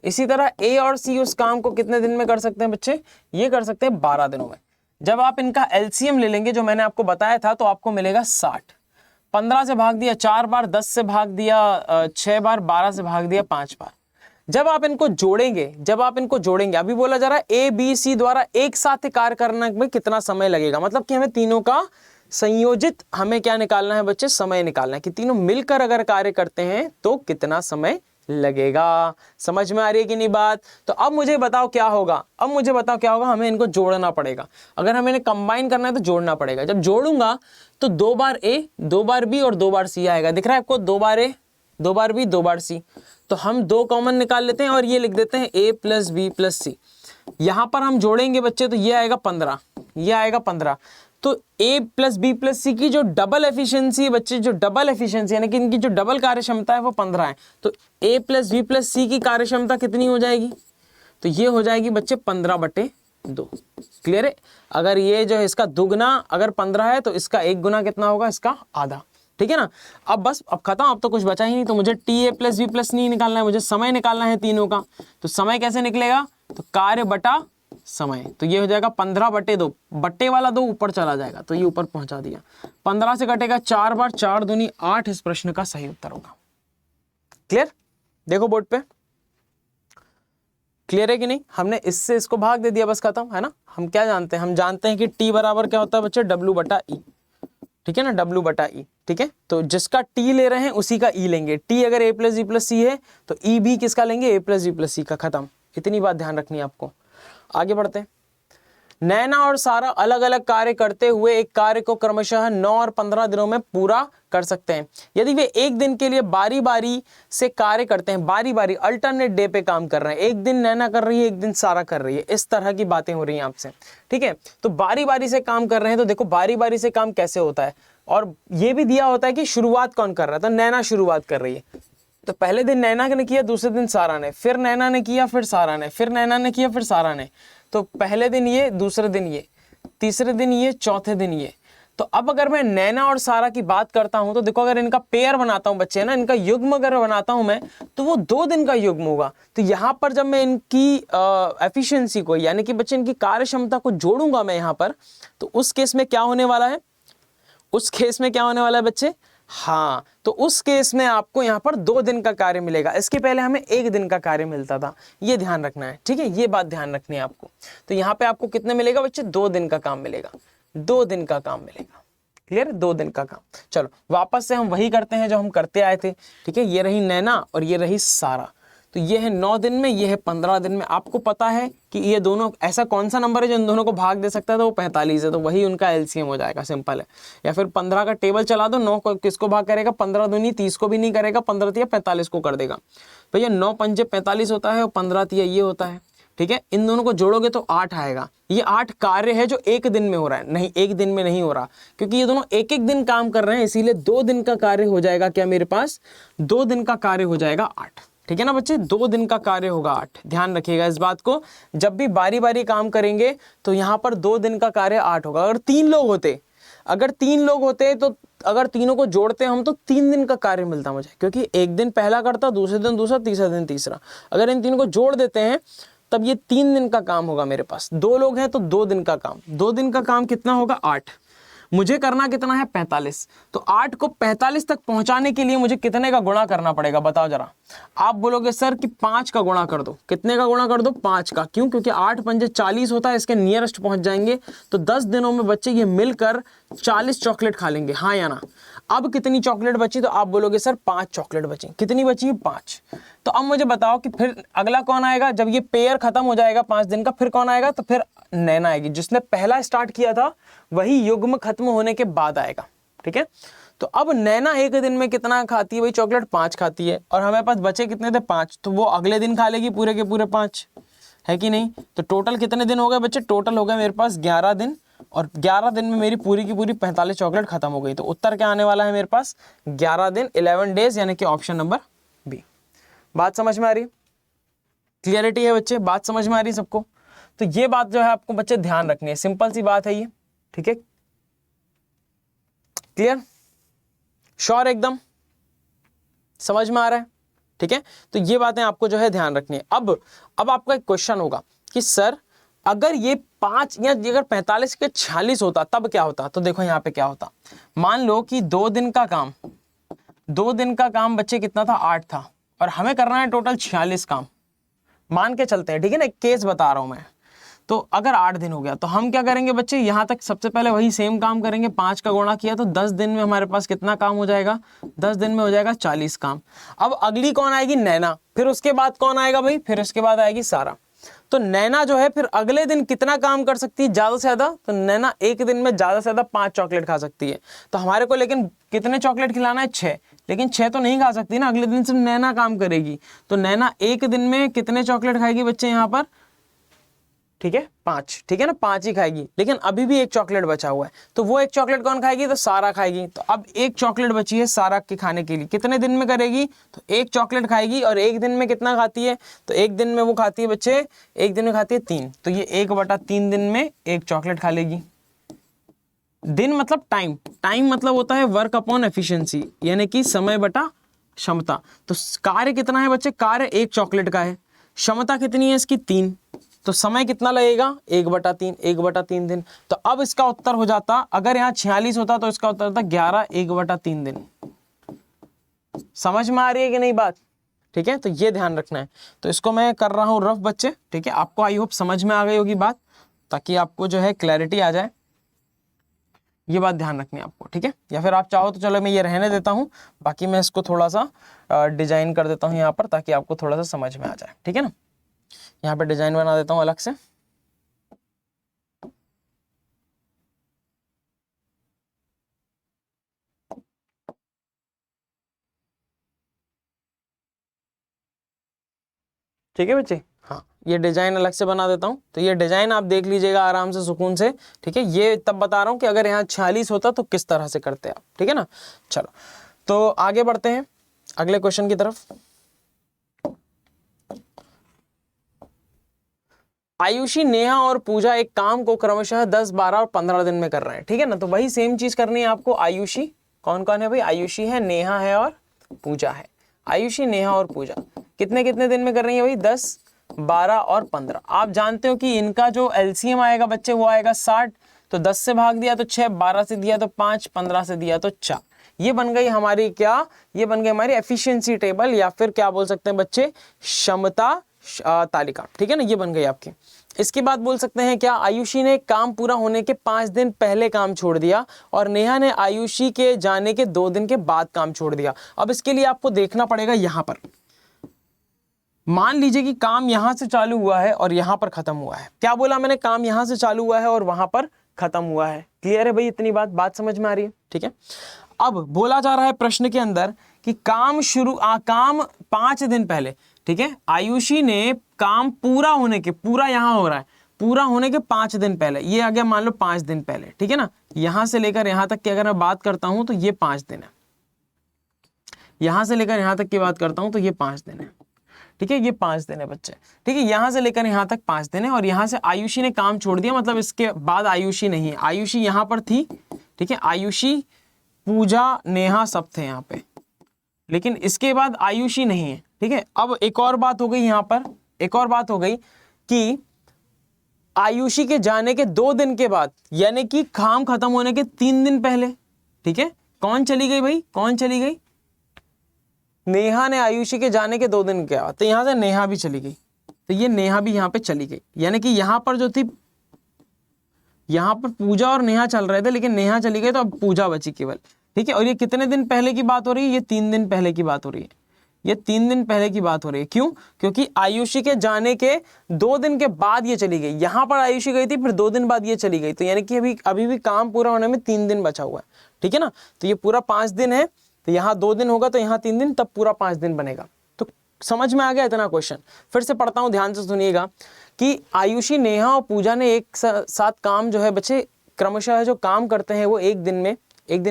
इसी तरह ए और सी उस काम को कितने दिन में कर सकते हैं बच्चे? ये कर सकते हैं 12 दिनों में। जब आप इनका एलसीएम ले लेंगे जो मैंने आपको बताया था तो आपको मिलेगा 60। 15 से भाग दिया 4 बार, 10 से भाग दिया 6 बार, 12 से भाग दिया 5 बार। जब आप इनको जोड़ेंगे, अभी बोला जा रहा है ए बी सी द्वारा एक साथ कार्य करने में कितना समय लगेगा, मतलब कि हमें तीनों का संयोजित हमें क्या निकालना है बच्चे, समय निकालना है कि तीनों मिलकर अगर कार्य करते हैं तो कितना समय लगेगा। समझ में आ रही है कि नहीं बात? तो अब मुझे बताओ क्या होगा, हमें इनको जोड़ना पड़ेगा। अगर हमें इन्हें कंबाइन करना है तो जोड़ना पड़ेगा। जब जोड़ूंगा तो 2 बार ए, 2 बार बी और 2 बार सी आएगा। दिख रहा है आपको, 2 बार ए, 2 बार बी, 2 बार सी। तो हम 2 कॉमन निकाल लेते हैं और ये लिख देते हैं a प्लस बी प्लस सी। यहां पर हम जोड़ेंगे बच्चे तो ये आएगा 15, ये आएगा 15। तो a प्लस बी प्लस सी की जो डबल एफिशिएंसी बच्चे, जो डबल एफिशिएंसी यानी कि इनकी जो डबल कार्य क्षमता है वो 15 है। तो a प्लस बी प्लस सी की कार्य क्षमता कितनी हो जाएगी, तो ये हो जाएगी बच्चे 15/2। क्लियर है? अगर ये जो है इसका दुगना अगर 15 है तो इसका 1 गुना कितना होगा, इसका आधा। ठीक है ना? अब बस अब खत्म, अब तो कुछ बचा ही नहीं। तो मुझे टी ए प्लस बी प्लस नहीं निकालना है, मुझे समय निकालना है तीनों का। तो समय कैसे निकलेगा, तो कार्य बटा समय। तो ये हो जाएगा 15/2, बट्टे वाला 2 ऊपर चला जाएगा तो ये ऊपर पहुंचा दिया। 15 से कटेगा 4 बार, 4 दूनी 8 इस प्रश्न का सही उत्तर होगा। क्लियर? देखो बोर्ड पे क्लियर है कि नहीं? हमने इससे इसको भाग दे दिया, बस खत्म है ना। हम क्या जानते हैं, हम जानते हैं कि टी बराबर क्या होता है बच्चे, W/E। ठीक है ना, W/E। ठीक है, तो जिसका टी ले रहे हैं उसी का ई लेंगे। टी अगर a प्लस बी प्लस सी है तो ई भी किसका लेंगे, a प्लस बी प्लस सी का। खत्म, इतनी बात ध्यान रखनी है आपको। आगे बढ़ते हैं। नैना और सारा अलग अलग कार्य करते हुए एक कार्य को क्रमशः 9 और 15 दिनों में पूरा कर सकते हैं। यदि वे एक दिन के लिए बारी बारी से कार्य करते हैं, बारी बारी अल्टरनेट डे पे काम कर रहे हैं, एक दिन नैना कर रही है, एक दिन सारा कर रही है, इस तरह की बातें हो रही हैं आपसे। ठीक है, तो बारी बारी से काम कर रहे हैं। तो देखो बारी बारी से काम कैसे होता है, और ये भी दिया होता है कि शुरुआत कौन कर रहा है, तो नैना शुरुआत कर रही है। तो पहले दिन नैना ने किया, दूसरे दिन सारा ने, फिर नैना ने किया, फिर सारा ने, फिर नैना ने किया, फिर सारा ने। तो पहले दिन ये, दूसरे दिन ये, तीसरे दिन ये, चौथे दिन ये। तो अब अगर मैं नैना और सारा की बात करता हूं तो देखो, अगर इनका पेयर बनाता हूं बच्चे, है ना, इनका युग्म अगर बनाता हूं मैं, तो वो 2 दिन का युग्म होगा। तो यहां पर जब मैं इनकी एफिशिएंसी को, यानी कि बच्चे इनकी कार्य क्षमता को जोड़ूंगा मैं यहां पर, तो उस केस में क्या होने वाला है, उस केस में क्या होने वाला है बच्चे, हाँ, तो उस केस में आपको यहाँ पर 2 दिन का कार्य मिलेगा। इसके पहले हमें 1 दिन का कार्य मिलता था, ये ध्यान रखना है। ठीक है, ये बात ध्यान रखनी है आपको। तो यहाँ पे आपको कितने मिलेगा बच्चे, 2 दिन का काम मिलेगा, 2 दिन का काम मिलेगा। क्लियर, 2 दिन का काम। चलो वापस से हम वही करते हैं जो हम करते आए थे। ठीक है, ये रही नैना और ये रही सारा। तो ये है 9 दिन में, ये है 15 दिन में। आपको पता है कि ये दोनों, ऐसा कौन सा नंबर है जो इन दोनों को भाग दे सकता है, तो वो 45 है। तो वही उनका एलसीएम हो जाएगा, सिंपल है। या फिर 15 का टेबल चला दो, 9 को किसको भाग करेगा, 15 दूनी 30 को भी नहीं करेगा, 15 तिया 45 को कर देगा। भैया 9 पंजे 45 होता है और 15 तिया ये होता है। ठीक है, इन दोनों को जोड़ोगे तो 8 आएगा। ये 8 कार्य है जो 1 दिन में हो रहा है, नहीं 1 दिन में नहीं हो रहा, क्योंकि ये दोनों 1-1 दिन काम कर रहे हैं, इसीलिए 2 दिन का कार्य हो जाएगा। क्या मेरे पास 2 दिन का कार्य हो जाएगा 8। ठीक है ना बच्चे, 2 दिन का कार्य होगा 8। ध्यान रखिएगा इस बात को, जब भी बारी बारी काम करेंगे तो यहाँ पर 2 दिन का कार्य 8 होगा। अगर 3 लोग होते तो अगर तीनों को जोड़ते हम तो 3 दिन का कार्य मिलता मुझे, क्योंकि एक दिन पहला करता, दूसरे दिन दूसरा, तीसरा दिन तीसरा। अगर इन तीनों को जोड़ देते हैं तब ये 3 दिन का काम होगा मेरे पास। 2 लोग हैं तो 2 दिन का काम, 2 दिन का काम कितना होगा, 8। मुझे करना कितना है, 45। तो 8 को 45 तक पहुंचाने के लिए मुझे कितने का गुणा करना पड़ेगा, बताओ जरा। आप बोलोगे सर कि 5 का गुणा कर दो। कितने का गुणा कर दो, 5 का। क्यों, क्योंकि 8 पंजे 40 होता है, इसके नियरेस्ट पहुंच जाएंगे। तो 10 दिनों में बच्चे ये मिलकर 40 चॉकलेट खा लेंगे, हाँ या ना। अब कितनी चॉकलेट बची, तो आप बोलोगे सर 5 चॉकलेट बची। कितनी बची है, 5। तो अब मुझे बताओ कि फिर अगला कौन आएगा, जब ये पेयर खत्म हो जाएगा 5 दिन का, फिर कौन आएगा, तो फिर नैना आएगी। जिसने पहला स्टार्ट किया था वही युग्म खत्म होने के बाद आएगा। ठीक है, तो अब नैना 1 दिन में कितना खाती है, वही चॉकलेट 5 खाती है, और हमारे पास बचे कितने थे, 5। तो वो अगले दिन खा लेगी पूरे के पूरे 5, है कि नहीं। तो टोटल कितने दिन हो गए बच्चे, टोटल हो गए मेरे पास 11 दिन, और 11 दिन में मेरी पूरी की पूरी 45 चॉकलेट खत्म हो गई। तो उत्तर क्या आने वाला है मेरे पास, 11 दिन, 11 डेज, यानी कि ऑप्शन नंबर बी। बात समझ में आ रही है, क्लियरिटी है बच्चे, बात समझ में आ रही है सबको। तो ये बात जो है आपको बच्चे ध्यान रखनी है, सिंपल सी बात है ये। ठीक है, क्लियर, श्योर, एकदम समझ में आ रहा है। ठीक है, तो ये बातें आपको जो है ध्यान रखनी है। अब आपका एक क्वेश्चन होगा कि सर अगर ये 5 या अगर 45 के 46 होता तब क्या होता, तो देखो यहाँ पे क्या होता। मान लो कि 2 दिन का काम बच्चे कितना था, 8 था, और हमें करना है टोटल 46 काम, मान के चलते हैं, ठीक है ना, एक केस बता रहा हूं मैं। तो अगर 8 दिन हो गया तो हम क्या करेंगे बच्चे, यहां तक सबसे पहले वही सेम काम करेंगे, 5 का गुणा किया तो 10 दिन में हमारे पास कितना काम हो जाएगा, 10 दिन में हो जाएगा 40 काम। अब अगली कौन आएगी, नैना, फिर उसके बाद कौन आएगा भाई, फिर उसके बाद आएगी सारा। तो नैना जो है फिर अगले दिन कितना काम कर सकती है ज्यादा से ज्यादा, तो नैना एक दिन में ज्यादा से ज्यादा 5 चॉकलेट खा सकती है। तो हमारे को लेकिन कितने चॉकलेट खिलाना है, 6, लेकिन 6 तो नहीं खा सकती ना, अगले दिन सिर्फ नैना काम करेगी। तो नैना एक दिन में कितने चॉकलेट खाएगी बच्चे यहाँ पर, ठीक है 5, ठीक है ना, 5 ही खाएगी, लेकिन अभी भी एक चॉकलेट बचा हुआ है, तो वो एक चॉकलेट कौन खाएगी, तो सारा खाएगी। तो अब एक चॉकलेट बची है सारा के खाने के लिए, कितने दिन में करेगी, तो एक चॉकलेट खाएगी, और एक दिन में कितना खाती है, तो एक दिन में वो खाती है बच्चे, एक दिन में खाती है 3, तो ये 1/3 दिन में एक चॉकलेट खा लेगी। दिन मतलब टाइम मतलब होता है वर्क अपॉन एफिशिएंसी, यानी कि समय बटा क्षमता। तो कार्य कितना है बच्चे, कार्य 1 चॉकलेट का है, क्षमता कितनी है इसकी 3, तो समय कितना लगेगा 1/3 दिन। तो अब इसका उत्तर हो जाता, अगर यहाँ 46 होता तो इसका उत्तर होता 11 1/3 दिन। समझ में आ रही है कि नहीं बात, ठीक है, तो ये ध्यान रखना है। तो इसको मैं कर रहा हूँ रफ बच्चे, ठीक है, आपको आई होप समझ में आ गई होगी बात, ताकि आपको जो है क्लैरिटी आ जाए, ये बात ध्यान रखनी है आपको, ठीक है। या फिर आप चाहो तो चलो मैं ये रहने देता हूँ, बाकी मैं इसको थोड़ा सा डिजाइन कर देता हूँ यहाँ पर, ताकि आपको थोड़ा सा समझ में आ जाए, ठीक है ना। यहाँ पे डिजाइन बना देता हूँ अलग से। ठीक है बच्चे, हाँ ये डिजाइन अलग से बना देता हूँ, तो ये डिजाइन आप देख लीजिएगा आराम से सुकून से, ठीक है। ये तब बता रहा हूँ कि अगर यहाँ 46 होता तो किस तरह से करते आप, ठीक है ना। चलो तो आगे बढ़ते हैं अगले क्वेश्चन की तरफ। आयुषी, नेहा और पूजा एक काम को क्रमशः 10, 12 और 15 दिन में कर रहे हैं, ठीक है ना। तो वही सेम चीज करनी है आपको। आयुषी कौन कौन है भाई, आयुषी है, नेहा है और पूजा है। आयुषी, नेहा और पूजा कितने कितने दिन में कर रही है भाई, 10, 12 और 15। आप जानते हो कि इनका जो एलसीएम आएगा बच्चे वो आएगा 60। तो 10 से भाग दिया तो 6, 12 से दिया तो 5, 15 से दिया तो 4। ये बन गई हमारी क्या, ये बन गई हमारी एफिशिएंसी टेबल, या फिर क्या बोल सकते हैं बच्चे, क्षमता तालिका, ठीक है ना, ये बन गई आपकी। इसके बाद बोल सकते हैं क्या, आयुषी ने काम पूरा होने के 5 दिन पहले काम छोड़ दिया, और नेहा ने आयुषी के जाने के 2 दिन के बाद काम छोड़ दिया। अब इसके लिए आपको देखना पड़ेगा, यहां पर मान लीजिए कि काम यहां से चालू हुआ है और यहां पर खत्म हुआ है। क्या बोला मैंने, काम यहां से चालू हुआ है और वहां पर खत्म हुआ है। क्लियर है भाई, इतनी बात समझ में आ रही है, ठीक है। अब बोला जा रहा है प्रश्न के अंदर कि काम 5 दिन पहले, ठीक है, आयुषी ने काम पूरा होने के, पूरा यहां हो रहा है, पूरा होने के 5 दिन पहले, ये आ गया मान लो 5 दिन पहले, ठीक है ना। यहां से लेकर यहां तक की अगर मैं बात करता हूं तो ये 5 दिन है, यहां से लेकर यहां तक की बात करता हूं तो ये 5 दिन है, ठीक है, ये 5 दिन है बच्चे, ठीक है। यहां से लेकर यहां तक 5 दिन है, और यहां से आयुषी ने काम छोड़ दिया, मतलब इसके बाद आयुषी नहीं है, आयुषी यहां पर थी, ठीक है, आयुषी, पूजा, नेहा सब थे यहाँ पे, लेकिन इसके बाद आयुषी नहीं है, ठीक है। अब एक और बात हो गई यहाँ पर, एक और बात हो गई कि आयुषी के जाने के 2 दिन के बाद, यानी कि काम खत्म होने के 3 दिन पहले, ठीक है, कौन चली गई भाई, कौन चली गई, नेहा ने आयुषी के जाने के 2 दिन के बाद, तो यहां से नेहा भी चली गई, तो ये नेहा भी यहाँ पे चली गई, यानी कि यहां पर जो थी, यहां पर पूजा और नेहा चल रहे थे, लेकिन नेहा चली गई तो अब पूजा बची केवल, ठीक है। और ये कितने दिन पहले की बात हो रही है, ये 3 दिन पहले की बात हो रही है, ये 3 दिन पहले की बात हो रही है। क्यों, क्योंकि आयुषी के जाने के 2 दिन के बाद ये चली गई, यहां पर आयुषी गई थी, फिर 2 दिन बाद ये चली गई, तो यानी कि अभी भी काम पूरा होने में 3 दिन बचा हुआ है, ठीक है ना। तो ये पूरा 5 दिन है, तो यहाँ 2 दिन होगा तो यहाँ 3 दिन, तब पूरा 5 दिन बनेगा। तो समझ में आ गया इतना क्वेश्चन। फिर से पढ़ता हूँ, ध्यान से सुनिएगा कि आयुषी, नेहा और पूजा ने एक साथ काम जो है बच्चे क्रमशः जो काम करते हैं वो एक दिन में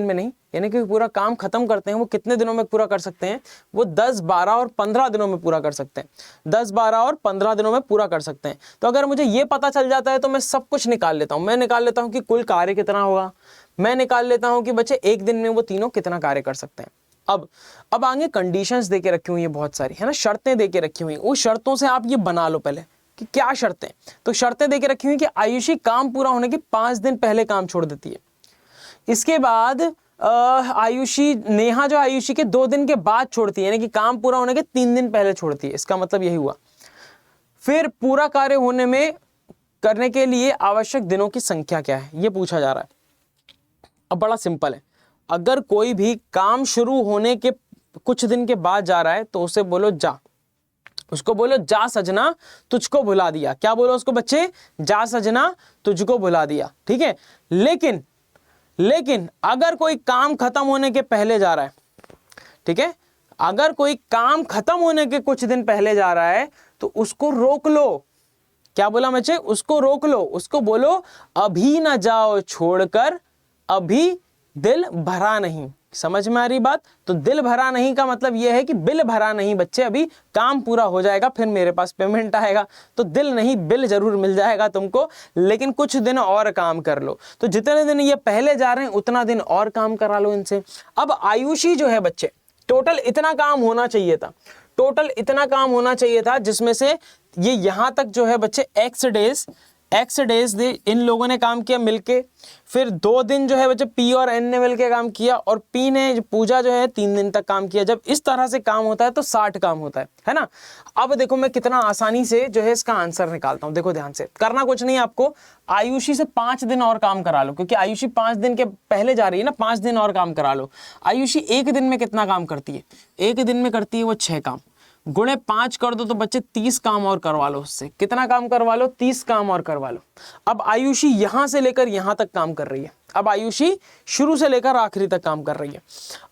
नहीं, यानी कि पूरा काम खत्म करते हैं, वो कितने दिनों में पूरा कर सकते हैं, वो 10, 12 और 15 दिनों में पूरा कर सकते हैं, 10, 12 और 15 दिनों में पूरा कर सकते हैं। तो अगर मुझे ये पता चल जाता है तो मैं सब कुछ निकाल लेता हूं। मैं निकाल लेता हूं कि कुल कार्य कितना होगा, मैं निकाल लेता हूं कि बच्चे एक दिन में वो तीनों कितना कार्य कर सकते हैं। अब आगे कंडीशंस देके रखी हुई है बहुत सारी, है ना, शर्तें देके रखी हुई, उस शर्तों से आप ये बना लो पहले, कि क्या शर्तें, तो शर्तें देके रखी हुई कि आयुषी काम पूरा होने के 5 दिन पहले काम छोड़ देती है। इसके बाद आयुषी, नेहा जो आयुषी के 2 दिन के बाद छोड़ती है, यानी कि काम पूरा होने के 3 दिन पहले छोड़ती है, इसका मतलब यही हुआ। फिर पूरा कार्य होने में करने के लिए आवश्यक दिनों की संख्या क्या है, ये पूछा जा रहा है। अब बड़ा सिंपल है, अगर कोई भी काम शुरू होने के कुछ दिन के बाद जा रहा है तो उसे बोलो जा, उसको बोलो जा सजना तुझको भुला दिया। क्या बोलो उसको बच्चे, जा सजना तुझको भुला दिया, ठीक है। लेकिन अगर कोई काम खत्म होने के पहले जा रहा है, ठीक है, अगर कोई काम खत्म होने के कुछ दिन पहले जा रहा है तो उसको रोक लो। क्या बोला बच्चे, उसको रोक लो, उसको बोलो अभी ना जाओ छोड़कर, अभी दिल भरा नहीं। समझ में आ रही बात? तो दिल भरा नहीं का मतलब यह है कि बिल भरा नहीं बच्चे, अभी काम पूरा हो जाएगा फिर मेरे पास पेमेंट आएगा, तो दिल नहीं बिल जरूर मिल जाएगा तुमको, लेकिन कुछ दिन और काम कर लो। तो जितने दिन ये पहले जा रहे हैं उतना दिन और काम करा लो इनसे। अब आयुषी जो है बच्चे, टोटल इतना काम होना चाहिए था, टोटल इतना काम होना चाहिए था जिसमें से ये यहां तक जो है बच्चे एक्स डेज इन लोगों ने काम किया मिलके, फिर 2 दिन जो है बच्चे पी और एन ने मिलके काम किया, और पी ने पूजा जो है 3 दिन तक काम किया। जब इस तरह से काम होता है तो 60 काम होता है ना। अब देखो मैं कितना आसानी से जो है इसका आंसर निकालता हूं। देखो ध्यान से, करना कुछ नहीं आपको, आयुषी से 5 दिन और काम करा लो, क्योंकि आयुषी 5 दिन के पहले जा रही है ना, 5 दिन और काम करा लो। आयुषी 1 दिन में कितना काम करती है, 1 दिन में करती है वो 6 काम, गुणे 5 कर दो तो बच्चे 30 काम और करवा लो उससे। कितना काम करवा लो, 30 काम और करवा लो। अब आयुषी यहां से लेकर यहां तक काम कर रही है, अब आयुषी शुरू से लेकर आखिरी तक काम कर रही है।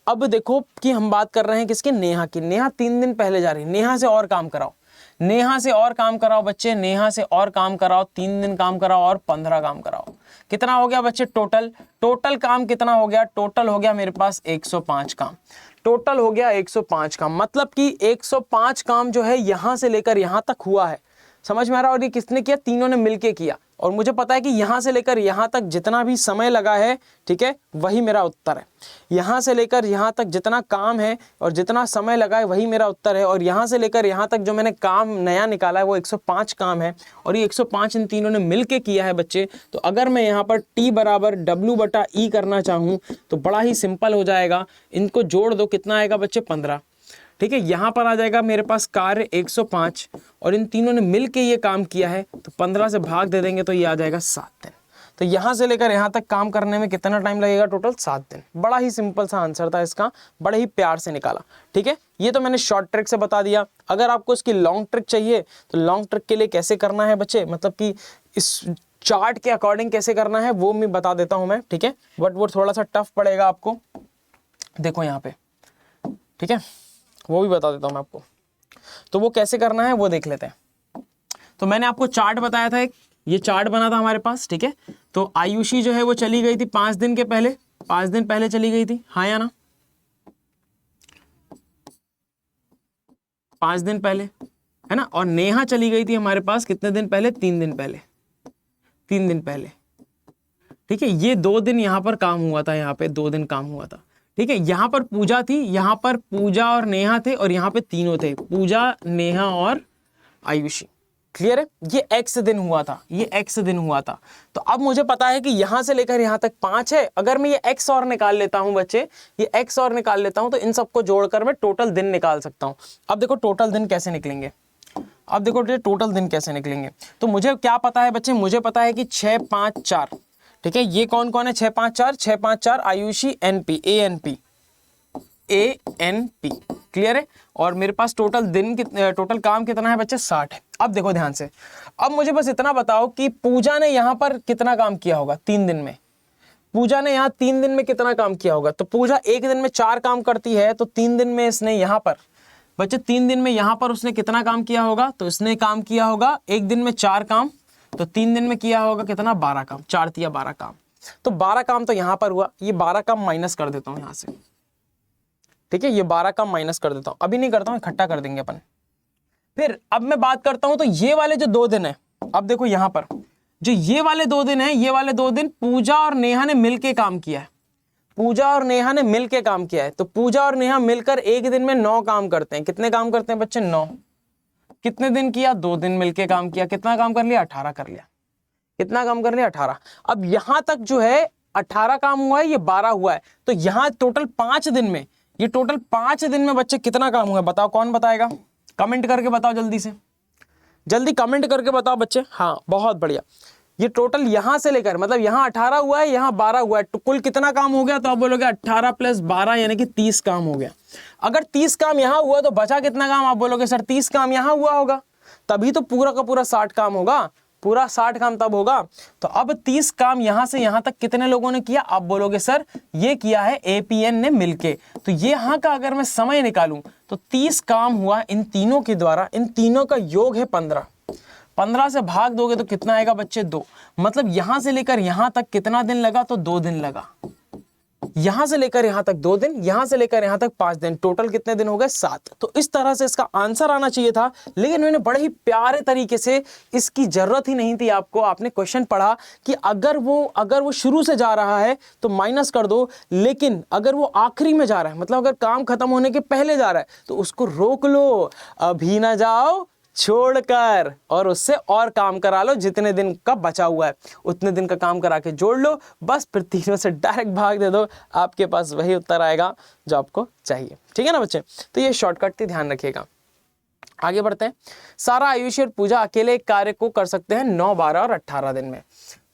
अब देखो कि हम बात कर रहे हैं किसके, नेहा की। नेहा 3 दिन पहले जा रही है, नेहा से और काम कराओ, नेहा से और काम कराओ बच्चे, नेहा से और काम कराओ, 3 दिन काम कराओ और 15 काम कराओ। कितना हो गया बच्चे टोटल काम कितना हो गया, टोटल हो गया मेरे पास 105 काम, टोटल हो गया 105 काम। मतलब कि 105 काम जो है यहां से लेकर यहां तक हुआ है। समझ में आ रहा है? और ये किसने किया, तीनों ने मिलके किया। और मुझे पता है कि यहां से लेकर यहां तक जितना भी समय लगा है, ठीक है, वही मेरा उत्तर है। यहां से लेकर यहां तक जितना काम है और जितना समय लगा है वही मेरा उत्तर है। और यहां से लेकर यहां तक जो मैंने काम नया निकाला है वो 105 काम है, और ये 105 इन तीनों ने मिलके किया है बच्चे। तो अगर मैं यहाँ पर T बराबर W/E करना चाहूँ तो बड़ा ही सिंपल हो जाएगा, इनको जोड़ दो, कितना आएगा बच्चे 15, ठीक है। यहां पर आ जाएगा मेरे पास कार्य 105, और इन तीनों ने मिलके ये काम किया है, तो 15 से भाग दे देंगे तो ये आ जाएगा 7 दिन। तो यहां से लेकर यहां तक काम करने में कितना टाइम लगेगा, टोटल 7 दिन। बड़ा ही सिंपल सा आंसर था इसका, बड़े ही प्यार से निकाला, ठीक है। ये तो मैंने शॉर्ट ट्रिक से बता दिया। अगर आपको इसकी लॉन्ग ट्रिक चाहिए तो लॉन्ग ट्रिक के लिए कैसे करना है बच्चे, मतलब कि इस चार्ट के अकॉर्डिंग कैसे करना है वो मैं बता देता हूं मैं, ठीक है, बट वो थोड़ा सा टफ पड़ेगा आपको। देखो यहाँ पे, ठीक है, वो भी बता देता हूं मैं आपको। तो वो कैसे करना है वो देख लेते हैं। तो मैंने आपको चार्ट बताया था, एक ये चार्ट बना था हमारे पास, ठीक है। तो आयुषी जो है वो चली गई थी 5 दिन के पहले, 5 दिन पहले चली गई थी, हाँ या ना, 5 दिन पहले, है ना। और नेहा चली गई थी हमारे पास कितने दिन पहले, 3 दिन पहले, 3 दिन पहले, ठीक है। ये 2 दिन यहाँ पर काम हुआ था, यहाँ पे 2 दिन काम हुआ था, ठीक है। यहाँ पर पूजा थी, यहाँ पर पूजा और नेहा थे, और यहाँ पे तीनों थे, पूजा, नेहा और आयुषी। क्लियर है? ये x दिन हुआ था, ये x दिन हुआ था। तो अब मुझे पता है कि यहां से लेकर यहां तक 5 है। अगर मैं ये x और निकाल लेता हूं बच्चे, ये x और निकाल लेता हूं तो इन सबको जोड़कर मैं टोटल दिन निकाल सकता हूं। अब देखो टोटल दिन कैसे निकलेंगे, अब देखो टोटल दिन कैसे निकलेंगे। तो मुझे क्या पता है बच्चे, मुझे पता है कि 6, 5, 4, ठीक है। ये कौन कौन है, 6, 5, 4, 6, 5, 4 आयुषी, NP, ANP, क्लियर है। और मेरे पास टोटल काम कितना है बच्चे, 60 है। अब देखो ध्यान से, अब मुझे बस इतना बताओ कि पूजा ने यहाँ पर कितना काम किया होगा 3 दिन में, पूजा ने यहाँ 3 दिन में कितना काम किया होगा। तो पूजा 1 दिन में 4 काम करती है, तो 3 दिन में इसने यहाँ पर बच्चे 3 दिन में यहाँ पर उसने कितना काम किया होगा, तो इसने काम किया होगा 1 दिन में 4 काम, तो 3 दिन में किया होगा कितना, 12 काम, 4 तिया 12 काम। तो 12 काम तो यहाँ पर हुआ, ये 12 काम माइनस कर देता हूँ यहाँ से, ठीक है। ये 12 काम माइनस कर देता हूँ, अभी नहीं करता हूँ, इकट्ठा कर देंगे अपन। फिर अब मैं बात करता हूं तो ये वाले जो 2 दिन है, अब देखो यहां पर जो ये वाले 2 दिन है, ये वाले 2 दिन पूजा और नेहा ने मिलके काम किया है, पूजा और नेहा ने मिलके काम किया है। तो पूजा और नेहा मिलकर 1 दिन में 9 काम करते हैं। कितने काम करते हैं बच्चे, 9, कितने दिन किया, 2 दिन मिलके काम किया, कितना काम कर लिया, 18 कर लिया, कितना काम कर लिया, 18। अब यहां तक जो है 18 काम हुआ है, ये 12 हुआ है, तो यहां टोटल 5 दिन में, ये टोटल 5 दिन में बच्चे कितना काम हुआ है, बताओ, कौन बताएगा, कमेंट करके बताओ जल्दी से, जल्दी कमेंट करके बताओ बच्चे। हाँ बहुत बढ़िया, ये टोटल यहां से लेकर, मतलब यहां 18 हुआ है, यहां 12 हुआ है, तो कुल कितना काम हो गया, तो आप बोलोगे 18 + 12 यानी कि 30 काम हो गया। अगर 30 काम यहां हुआ तो बचा कितना काम, आप बोलोगे सर 30 काम यहां हुआ होगा, तभी तो पूरा का पूरा 60 काम होगा, पूरा 60 काम तब होगा। तो अब 30 काम यहां से यहां तक कितने लोगों ने किया, आप बोलोगे सर ये किया है एपीएन ने मिलके। तो ये यहां का अगर मैं समय निकालूं तो 30 काम हुआ इन तीनों के द्वारा, इन तीनों का योग है 15, 15 से भाग दोगे तो कितना आएगा बच्चे, 2। मतलब यहां से लेकर यहां तक कितना दिन लगा, तो 2 दिन लगा। यहां से लेकर यहां तक 2 दिन, यहां से लेकर यहां तक 5 दिन, टोटल कितने दिन हो गए, 7। तो इस तरह से इसका आंसर आना चाहिए था, लेकिन मैंने बड़े ही प्यारे तरीके से, इसकी जरूरत ही नहीं थी आपको, आपने क्वेश्चन पढ़ा कि अगर वो शुरू से जा रहा है तो माइनस कर दो, लेकिन अगर वो आखिरी में जा रहा है, मतलब अगर काम खत्म होने के पहले जा रहा है, तो उसको रोक लो, अभी ना जाओ छोड़कर, और उससे और काम करा लो, जितने दिन का बचा हुआ है उतने दिन का काम करा के जोड़ लो, बस फिर तीनों से डायरेक्ट भाग दे दो, आपके पास वही उत्तर आएगा जो आपको चाहिए। ठीक है ना बच्चे, तो ये शॉर्टकट थी, ध्यान रखिएगा। आगे बढ़ते हैं। सारा, आयुषी और पूजा अकेले एक कार्य को कर सकते हैं 9, 12 और 18 दिन में।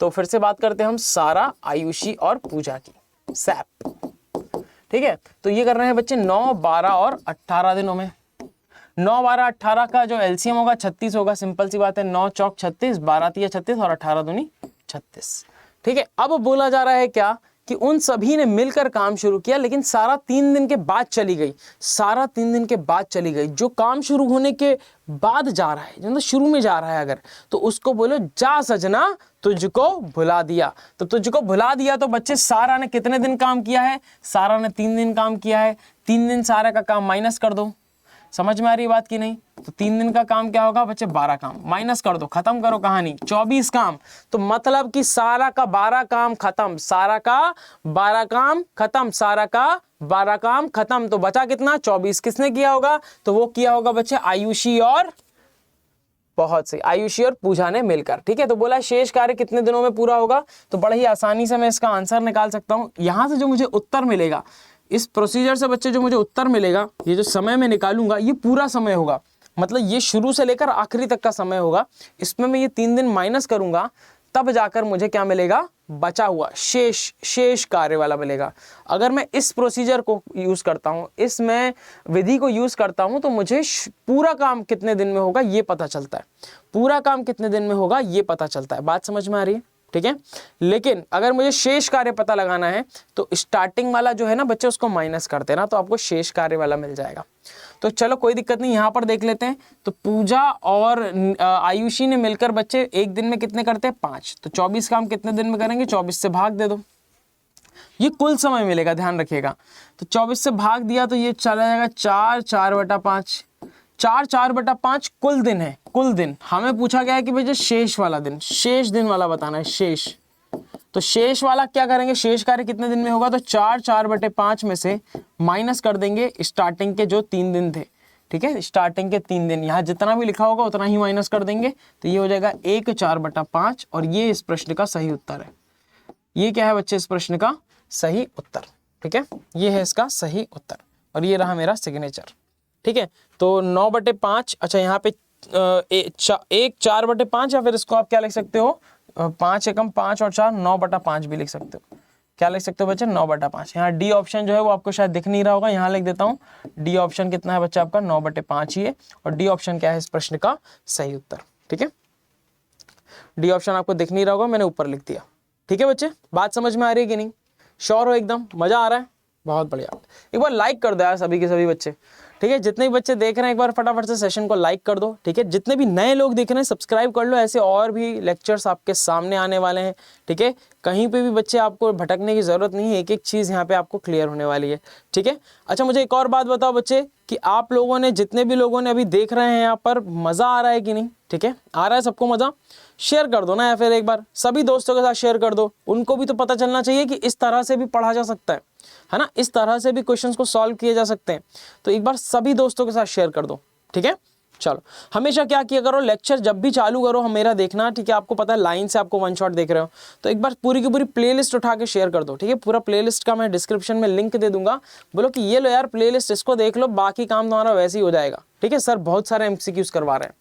तो फिर से बात करते हैं हम सारा, आयुषी और पूजा की, सैप। ठीक है, तो ये कर रहे हैं बच्चे 9, 12 और 18 दिनों में। 9, 12, 18 का जो एलसीएम होगा 36 होगा, सिंपल सी बात है, 9 चौक 36, 12 तिया 36 और 18 दूनी 36। ठीक है, अब बोला जा रहा है क्या कि उन सभी ने मिलकर काम शुरू किया, लेकिन सारा 3 दिन के बाद चली गई, सारा 3 दिन के बाद चली गई। जो काम शुरू होने के बाद जा रहा है, मतलब शुरू में जा रहा है अगर, तो उसको बोलो जा सजना तुझको भुला दिया। तो तुझको भुला दिया, तो बच्चे सारा ने कितने दिन काम किया है, सारा ने 3 दिन काम किया है, 3 दिन सारा का काम माइनस कर दो, समझ में आ रही बात की नहीं। तो 3 दिन का काम क्या होगा बच्चे, 12 काम, माइनस कर दो, खत्म करो कहानी, 24 काम। तो मतलब कि सारा का 12 काम खत्म, सारा का 12 काम खत्म, सारा का 12 काम खत्म, तो बचा कितना, 24। किसने किया होगा, तो वो किया होगा बच्चे आयुषी और, बहुत सही, आयुषी और पूजा ने मिलकर। ठीक है, तो बोला शेष कार्य कितने दिनों में पूरा होगा, तो बड़ा ही आसानी से मैं इसका आंसर निकाल सकता हूं। यहां से जो मुझे उत्तर मिलेगा, इस प्रोसीजर से बच्चे जो मुझे उत्तर मिलेगा, ये जो समय मैं निकालूंगा ये पूरा समय होगा, मतलब ये शुरू से लेकर आखिरी तक का समय होगा। इसमें मैं ये 3 दिन माइनस करूंगा, तब जाकर मुझे क्या मिलेगा, बचा हुआ शेष कार्य वाला मिलेगा। अगर मैं इस प्रोसीजर को यूज करता हूं, इसमें विधि को यूज करता हूं, तो मुझे पूरा काम कितने दिन में होगा ये पता चलता है, पूरा काम कितने दिन में होगा ये पता चलता है। बात समझ में आ रही है। ठीक है, लेकिन अगर मुझे शेष कार्य पता लगाना है तो स्टार्टिंग वाला जो है ना बच्चे, उसको माइनस करते ना, तो आपको शेष कार्य वाला मिल जाएगा। तो चलो कोई दिक्कत नहीं, यहां पर देख लेते हैं। तो पूजा और आयुषी ने मिलकर बच्चे एक दिन में कितने करते हैं, 5। तो 24 काम कितने दिन में करेंगे, 24 से भाग दे दो, ये कुल समय मिलेगा, ध्यान रखिएगा। तो 24 से भाग दिया तो ये चला जाएगा 4, 4/5, 4, 4/5 कुल दिन है, कुल दिन। हमें पूछा गया है कि भाई जो शेष वाला दिन, शेष दिन वाला बताना है, शेष। तो शेष वाला क्या करेंगे, शेष कार्य कितने दिन में होगा, तो 4, 4/5 में से माइनस कर देंगे स्टार्टिंग के जो 3 दिन थे। ठीक है, स्टार्टिंग के 3 दिन, यहाँ जितना भी लिखा होगा उतना ही माइनस कर देंगे, तो ये हो जाएगा 1, 4/5, और ये इस प्रश्न का सही उत्तर है। ये क्या है बच्चे, इस प्रश्न का सही उत्तर। ठीक है, ये है इसका सही उत्तर, और ये रहा मेरा सिग्नेचर। ठीक है, तो 9/5, अच्छा यहाँ पे 1, 4/5, या फिर इसको आप क्या लिख सकते हो, 5 एकम 5 और 4, 9/5 भी लिख सकते हो। क्या लिख सकते हो बच्चे, 9/5। यहाँ डी ऑप्शन जो है वो आपको शायद दिख नहीं रहा होगा, यहाँ लिख देता हूँ। डी ऑप्शन कितना है बच्चा आपका, 9/5 ही है, और डी ऑप्शन क्या है इस प्रश्न का सही उत्तर। ठीक है, डी ऑप्शन आपको दिख नहीं रहा होगा, मैंने ऊपर लिख दिया। ठीक है बच्चे, बात समझ में आ रही है कि नहीं, श्योर हो एकदम, मजा आ रहा है, बहुत बढ़िया। एक बार लाइक कर दो यार सभी के सभी बच्चे। ठीक है, जितने भी बच्चे देख रहे हैं एक बार फटाफट से सेशन को लाइक कर दो। ठीक है, जितने भी नए लोग देख रहे हैं सब्सक्राइब कर लो, ऐसे और भी लेक्चर्स आपके सामने आने वाले हैं। ठीक है, कहीं पे भी बच्चे आपको भटकने की जरूरत नहीं है, एक एक चीज़ यहाँ पे आपको क्लियर होने वाली है। ठीक है, अच्छा मुझे एक और बात बताओ बच्चे कि आप लोगों ने, जितने भी लोगों ने अभी देख रहे हैं यहाँ पर, मज़ा आ रहा है कि नहीं। ठीक है, आ रहा है सबको मज़ा, शेयर कर दो ना, या फिर एक बार सभी दोस्तों के साथ शेयर कर दो, उनको भी तो पता चलना चाहिए कि इस तरह से भी पढ़ा जा सकता है ना, इस तरह से भी क्वेश्चंस को सॉल्व किए जा सकते हैं। तो एक बार सभी दोस्तों के साथ शेयर कर दो। ठीक है, चलो हमेशा क्या किया करो, लेक्चर जब भी चालू करो हम मेरा देखना, ठीक है, आपको पता है लाइन से आपको वन शॉट देख रहे हो तो एक बार पूरी की पूरी प्लेलिस्ट उठा के शेयर कर दो, ठीक है। पूरा प्लेलिस्ट का मैं डिस्क्रिप्शन में लिंक दे दूंगा, बोलो कि ये लो यार प्लेलिस्ट, इसको देख लो, बाकी काम तुम्हारा वैसे ही हो जाएगा, ठीक है। सर बहुत सारे एमसीक्यूज करवा रहे हैं।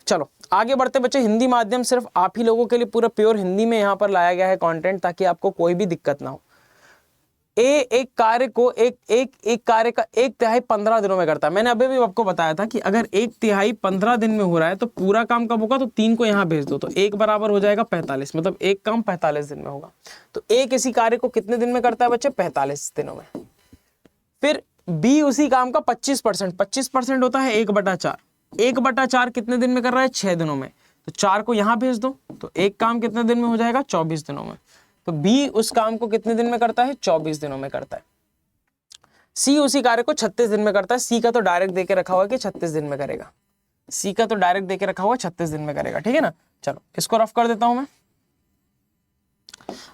चलो आगे बढ़ते बच्चे, हिंदी माध्यम सिर्फ आप ही लोगों के लिए पूरा प्योर हिंदी में यहाँ पर लाया गया है कंटेंट, ताकि आपको कोई भी दिक्कत ना हो। एक कार्य को एक कार्य का 1/3 15 दिनों में करता है। मैंने अभी भी आपको बताया था कि अगर 1/3 15 दिन में हो रहा है तो पूरा काम कब होगा, तो 3 को यहाँ भेज दो तो 1 बराबर हो जाएगा 45, मतलब एक काम 45 दिन में होगा। तो A किसी कार्य को कितने दिन में करता है बच्चे, 45 दिनों में। फिर B उसी काम का 25% होता है 1/4। 1/4 कितने दिन में कर रहा है, 6 दिनों में। तो 4 को यहाँ भेज दो तो एक काम कितने दिन में हो जाएगा, 24 दिनों में। तो B उस काम को कितने दिन में करता है, 24 दिनों में करता है। C उसी कार्य को 36 दिन में करता है। C का तो डायरेक्ट देके रखा हुआ है कि 36 दिन में करेगा, C का तो डायरेक्ट देके रखा हुआ है 36 दिन में करेगा, ठीक है ना। चलो इसको रफ कर देता हूं मैं।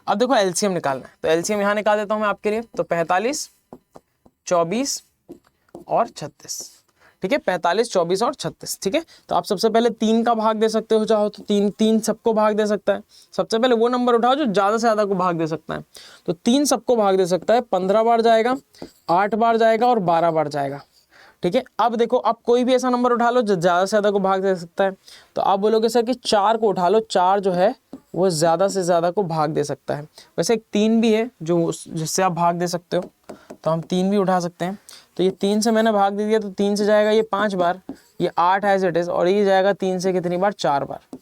अब देखो एलसीएम निकालना है, तो एलसीएम यहां निकाल देता हूं मैं आपके लिए। तो 45, 24 और 36, ठीक है, 45, 24 और 36, ठीक है। तो आप सबसे पहले 3 का भाग दे सकते हो, चाहो तो 3 सबको भाग दे सकता है। सबसे पहले वो नंबर उठाओ जो ज्यादा से ज्यादा को भाग दे सकता है। तो 3 सबको भाग दे सकता है, 15 बार जाएगा, 8 बार जाएगा और 12 बार जाएगा, ठीक है। अब देखो, अब कोई भी ऐसा नंबर उठा लो जो ज्यादा से ज्यादा को भाग दे सकता है। तो आप बोलोगे सर कि 4 को उठा लो, 4 जो है वो ज्यादा से ज्यादा को भाग दे सकता है। वैसे एक 3 भी है जो जिससे आप भाग दे सकते हो, तो हम 3 भी उठा सकते हैं। तो ये 3 से मैंने भाग दे दिया, तो 3 से जाएगा ये 5 बार, ये 8 एज इट इज, और ये जाएगा 3 से कितनी बार, 4 बार।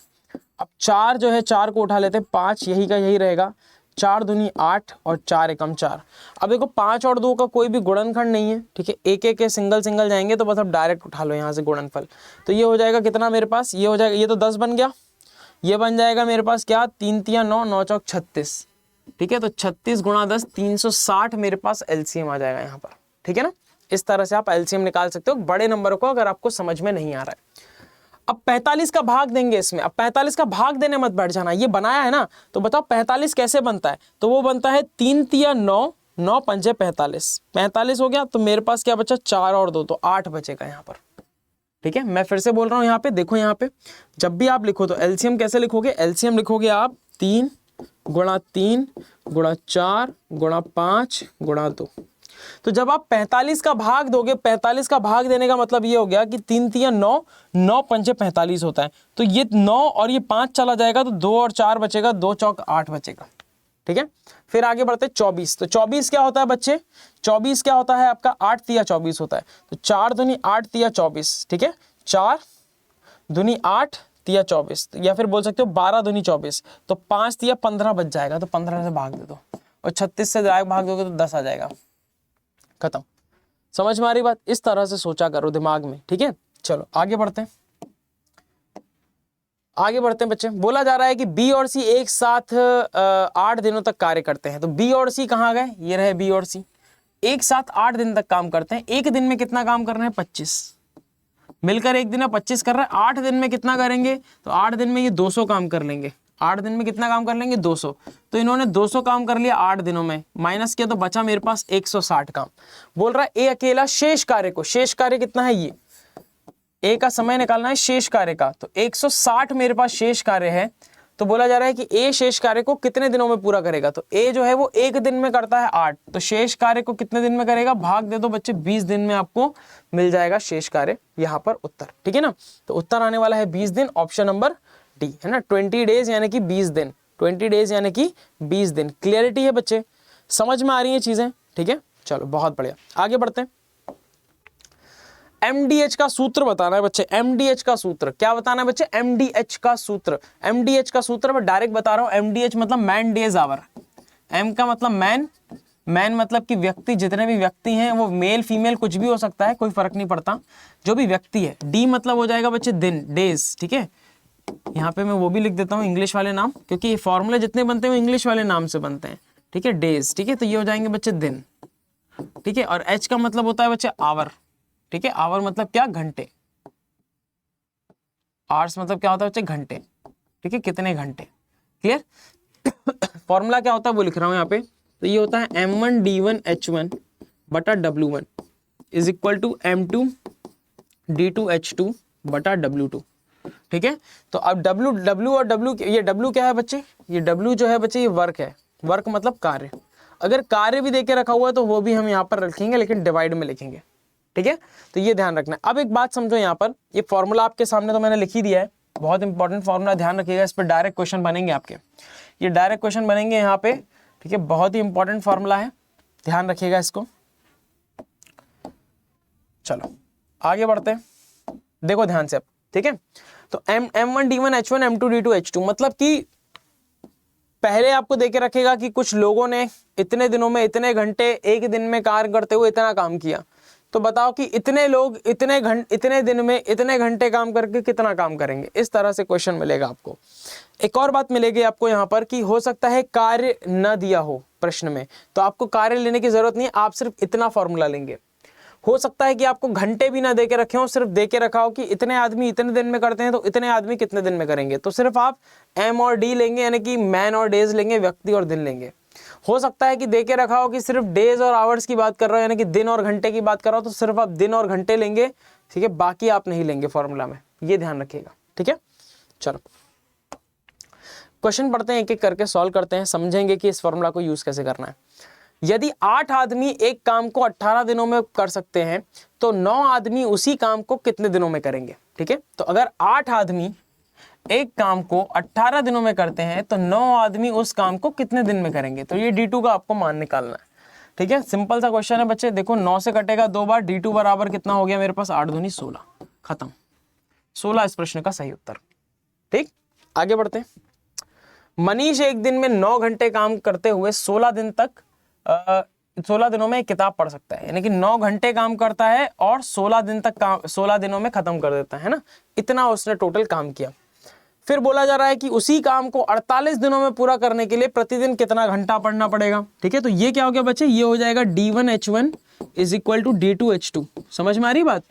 अब 4 जो है, 4 को उठा लेते हैं, 5 यही का यही रहेगा, 4 दूनी 8 और 4 एकम 4। अब देखो 5 और 2 का कोई भी गुणनखंड नहीं है, ठीक है, एक एक के सिंगल सिंगल जाएंगे, तो बस अब डायरेक्ट उठा लो यहाँ से गुणनफल। तो ये हो जाएगा कितना मेरे पास, ये हो जाएगा, ये तो 10 बन गया, ये बन जाएगा मेरे पास क्या, 3 3 9, 9 चौक 36, ठीक है। तो 36 गुणा 10, 360 मेरे पास एलसीएम आ जाएगा यहाँ पर, ठीक है ना। इस तरह से आप एलसीएम निकाल सकते हो बड़े नंबर को, अगर आपको समझ में नहीं आ रहा है। अब 45 का भाग देंगे इसमें। अब 45 का भाग देने मत बैठ जाना, ये बनाया है ना, तो बताओ 45 कैसे बनता है। तो वो बनता है 3 3 9, 9 पंजे 45, 45 हो गया। तो मेरे पास क्या बचा, 4 और 2, तो 8 बचेगा यहाँ पर, ठीक है। मैं फिर से बोल रहा हूँ, यहाँ पे देखो, यहाँ पे जब भी आप लिखो तो एलसीएम कैसे लिखोगे, एलसीएम लिखोगे आप 3 गुणा 3 गुणा 4 गुणा 5 गुणा 2। तो जब आप 45 का भाग दोगे, 45 का भाग देने का मतलब ये हो गया कि 3 3 9, 9 पंजे 45 होता है। तो ये 9 और ये 5 चला जाएगा, तो 2 और 4 बचेगा, 2 चौक 8 बचेगा, ठीक है। फिर आगे बढ़ते 24। तो 24 क्या होता है बच्चे, 24 क्या होता है आपका, 8 तिया 24 होता है। तो 4 दूनी 8 तिया 24, ठीक है, 4 दूनी 8 तिया 24, या फिर बोल सकते हो 12 दूनी 24। तो 5 तिया 15 बच जाएगा, तो 15 से भाग दे दो, और 36 से डायरेक्ट भाग दोगे तो 10 आ जाएगा, खत्म। समझ में आ रही बात, इस तरह से सोचा करो दिमाग में, ठीक है। चलो आगे बढ़ते हैं, आगे बढ़ते हैं बच्चे। बोला जा रहा है कि बी और सी एक साथ 8 दिनों तक कार्य करते हैं। तो बी और सी कहाँ गए, ये रहे बी और सी, एक साथ 8 दिन तक काम करते हैं। एक दिन में कितना काम कर रहे हैं, 25, मिलकर एक दिन में 25 कर रहे हैं। 8 दिन में कितना करेंगे, तो 8 दिन में ये 200 काम कर लेंगे। 8 दिन में कितना काम कर लेंगे, 200। तो इन्होंने 200 काम कर लिया 8 दिनों में, माइनस किया तो बचा मेरे पास 160 काम। बोल रहा है ए अकेला शेष कार्य को, शेष कार्य कितना है, ये ए का समय निकालना है शेष कार्य का, तो 160 मेरे पास शेष कार्य है। तो बोला जा रहा है कि ए शेष कार्य को कितने दिनों में पूरा करेगा। तो ए जो है वो एक दिन में करता है 8, तो शेष कार्य को कितने दिन में करेगा, भाग दे दो बच्चे 20 दिन में आपको मिल जाएगा शेष कार्य, यहाँ पर उत्तर, ठीक है ना। तो उत्तर आने वाला है 20 दिन, ऑप्शन नंबर डी है ना। 20 डेज यानी कि 20 दिन, 20 डेज यानी कि 20 दिन। क्लियरिटी है बच्चे, समझ में आ रही है चीजें, ठीक है। चलो बहुत बढ़िया, आगे बढ़ते हैं। MDH का सूत्र बताना है बच्चे। MDH का सूत्र क्या बताना है बच्चे, MDH का सूत्र। MDH का सूत्र मैं डायरेक्ट बता रहा हूं। MDH मतलब मैन डेज आवर। M का मतलब मैन, मैन मतलब कि व्यक्ति, जितने भी व्यक्ति हैं वो मेल फीमेल कुछ भी हो सकता है, कोई फर्क नहीं पड़ता, जो भी व्यक्ति है। D मतलब हो जाएगा बच्चे दिन, डेज, ठीक है। यहाँ पे मैं वो भी लिख देता हूँ इंग्लिश वाले नाम, क्योंकि ये फॉर्मूले जितने बनते हैं वो इंग्लिश वाले नाम से बनते हैं, ठीक है, डेज, ठीक है। तो ये हो जाएंगे बच्चे दिन, ठीक है। और H का मतलब होता है बच्चे आवर, ठीक है। आवर मतलब क्या, घंटे। आवर्स मतलब क्या होता है बच्चे, घंटे, ठीक है, कितने घंटे। क्लियर। फॉर्मूला क्या होता है वो लिख रहा हूं यहाँ पे। तो ये होता है M1 D1 H1 बटा W1 is equal to M2 D2 H2 बटा W2, ठीक है। तो अब W और W, ये W क्या है बच्चे, ये W जो है बच्चे ये वर्क है, वर्क मतलब कार्य। अगर कार्य भी देके रखा हुआ है तो वो भी हम यहाँ पर रखेंगे, लेकिन डिवाइड में लिखेंगे, ठीक है। तो ये ध्यान रखना है। अब एक बात समझो, यहाँ पर ये फॉर्मूला आपके सामने तो मैंने लिख ही दिया है, बहुत इंपॉर्टेंट फॉर्मूला, ध्यान रखिएगा, इस पर डायरेक्ट क्वेश्चन बनेंगे आपके, ये डायरेक्ट क्वेश्चन बनेंगे यहाँ पे, ठीक है। बहुत ही इंपॉर्टेंट फॉर्मूला है, ध्यान रखिएगा इसको। चलो आगे बढ़ते हैं, देखो ध्यान से अब, ठीक है। तो M1 D1 H1 M2 D2 H2, मतलब कि पहले आपको देके रखेगा कि कुछ लोगों ने इतने दिनों में इतने घंटे एक दिन में कार्य करते हुए इतना काम किया, तो बताओ कि इतने लोग इतने दिन में इतने घंटे काम करके कितना काम करेंगे। इस तरह से क्वेश्चन मिलेगा आपको। एक और बात मिलेगी आपको यहाँ पर कि हो सकता है कार्य न दिया हो प्रश्न में, तो आपको कार्य लेने की जरूरत नहीं है, आप सिर्फ इतना फॉर्मूला लेंगे। हो सकता है कि आपको घंटे भी ना दे के रखे हो, सिर्फ दे के रखा हो कि इतने आदमी इतने दिन में करते हैं, तो इतने आदमी कितने दिन में करेंगे, तो सिर्फ आप M और D लेंगे, यानी कि मैन और डेज लेंगे, व्यक्ति और दिन लेंगे। हो सकता है कि दे के रखा हो कि सिर्फ डेज और आवर्स की बात कर रहा हो, यानी कि दिन और घंटे की बात कर रहा हो, तो सिर्फ आप दिन और घंटे लेंगे, ठीक है, बाकी आप नहीं लेंगे फॉर्मूला में, ये ध्यान रखिएगा, ठीक है। चलो क्वेश्चन पढ़ते हैं, एक एक करके सॉल्व करते हैं, समझेंगे कि इस फॉर्मूला को यूज कैसे करना है। यदि 8 आदमी एक काम को 18 दिनों में कर सकते हैं, तो 9 आदमी उसी काम को कितने दिनों में करेंगे, ठीक है। तो अगर 8 आदमी एक काम को 18 दिनों में करते हैं, तो 9 आदमी उस काम को कितने दिन में करेंगे, तो ये D2 का आपको मान निकालना है, ठीक है। सिंपल सा क्वेश्चन है बच्चे, देखो 9 से कटेगा 2 बार, D2 बराबर कितना हो गया मेरे पास, 8 दूनी 16, खत्म। 16 इस प्रश्न का सही उत्तर, ठीक। आगे बढ़ते हैं। मनीष एक दिन में 9 घंटे काम करते हुए 16 दिनों में एक किताब पढ़ सकता है, यानी कि 9 घंटे काम करता है और 16 दिनों में खत्म कर देता है ना, इतना उसने टोटल काम किया। फिर बोला जा रहा है कि उसी काम को 48 दिनों में पूरा करने के लिए प्रतिदिन कितना घंटा पढ़ना पड़ेगा, ठीक है। तो ये क्या हो गया बच्चे, ये हो जाएगा D1 H1 is equal to D2 H2। समझ में आ रही बात,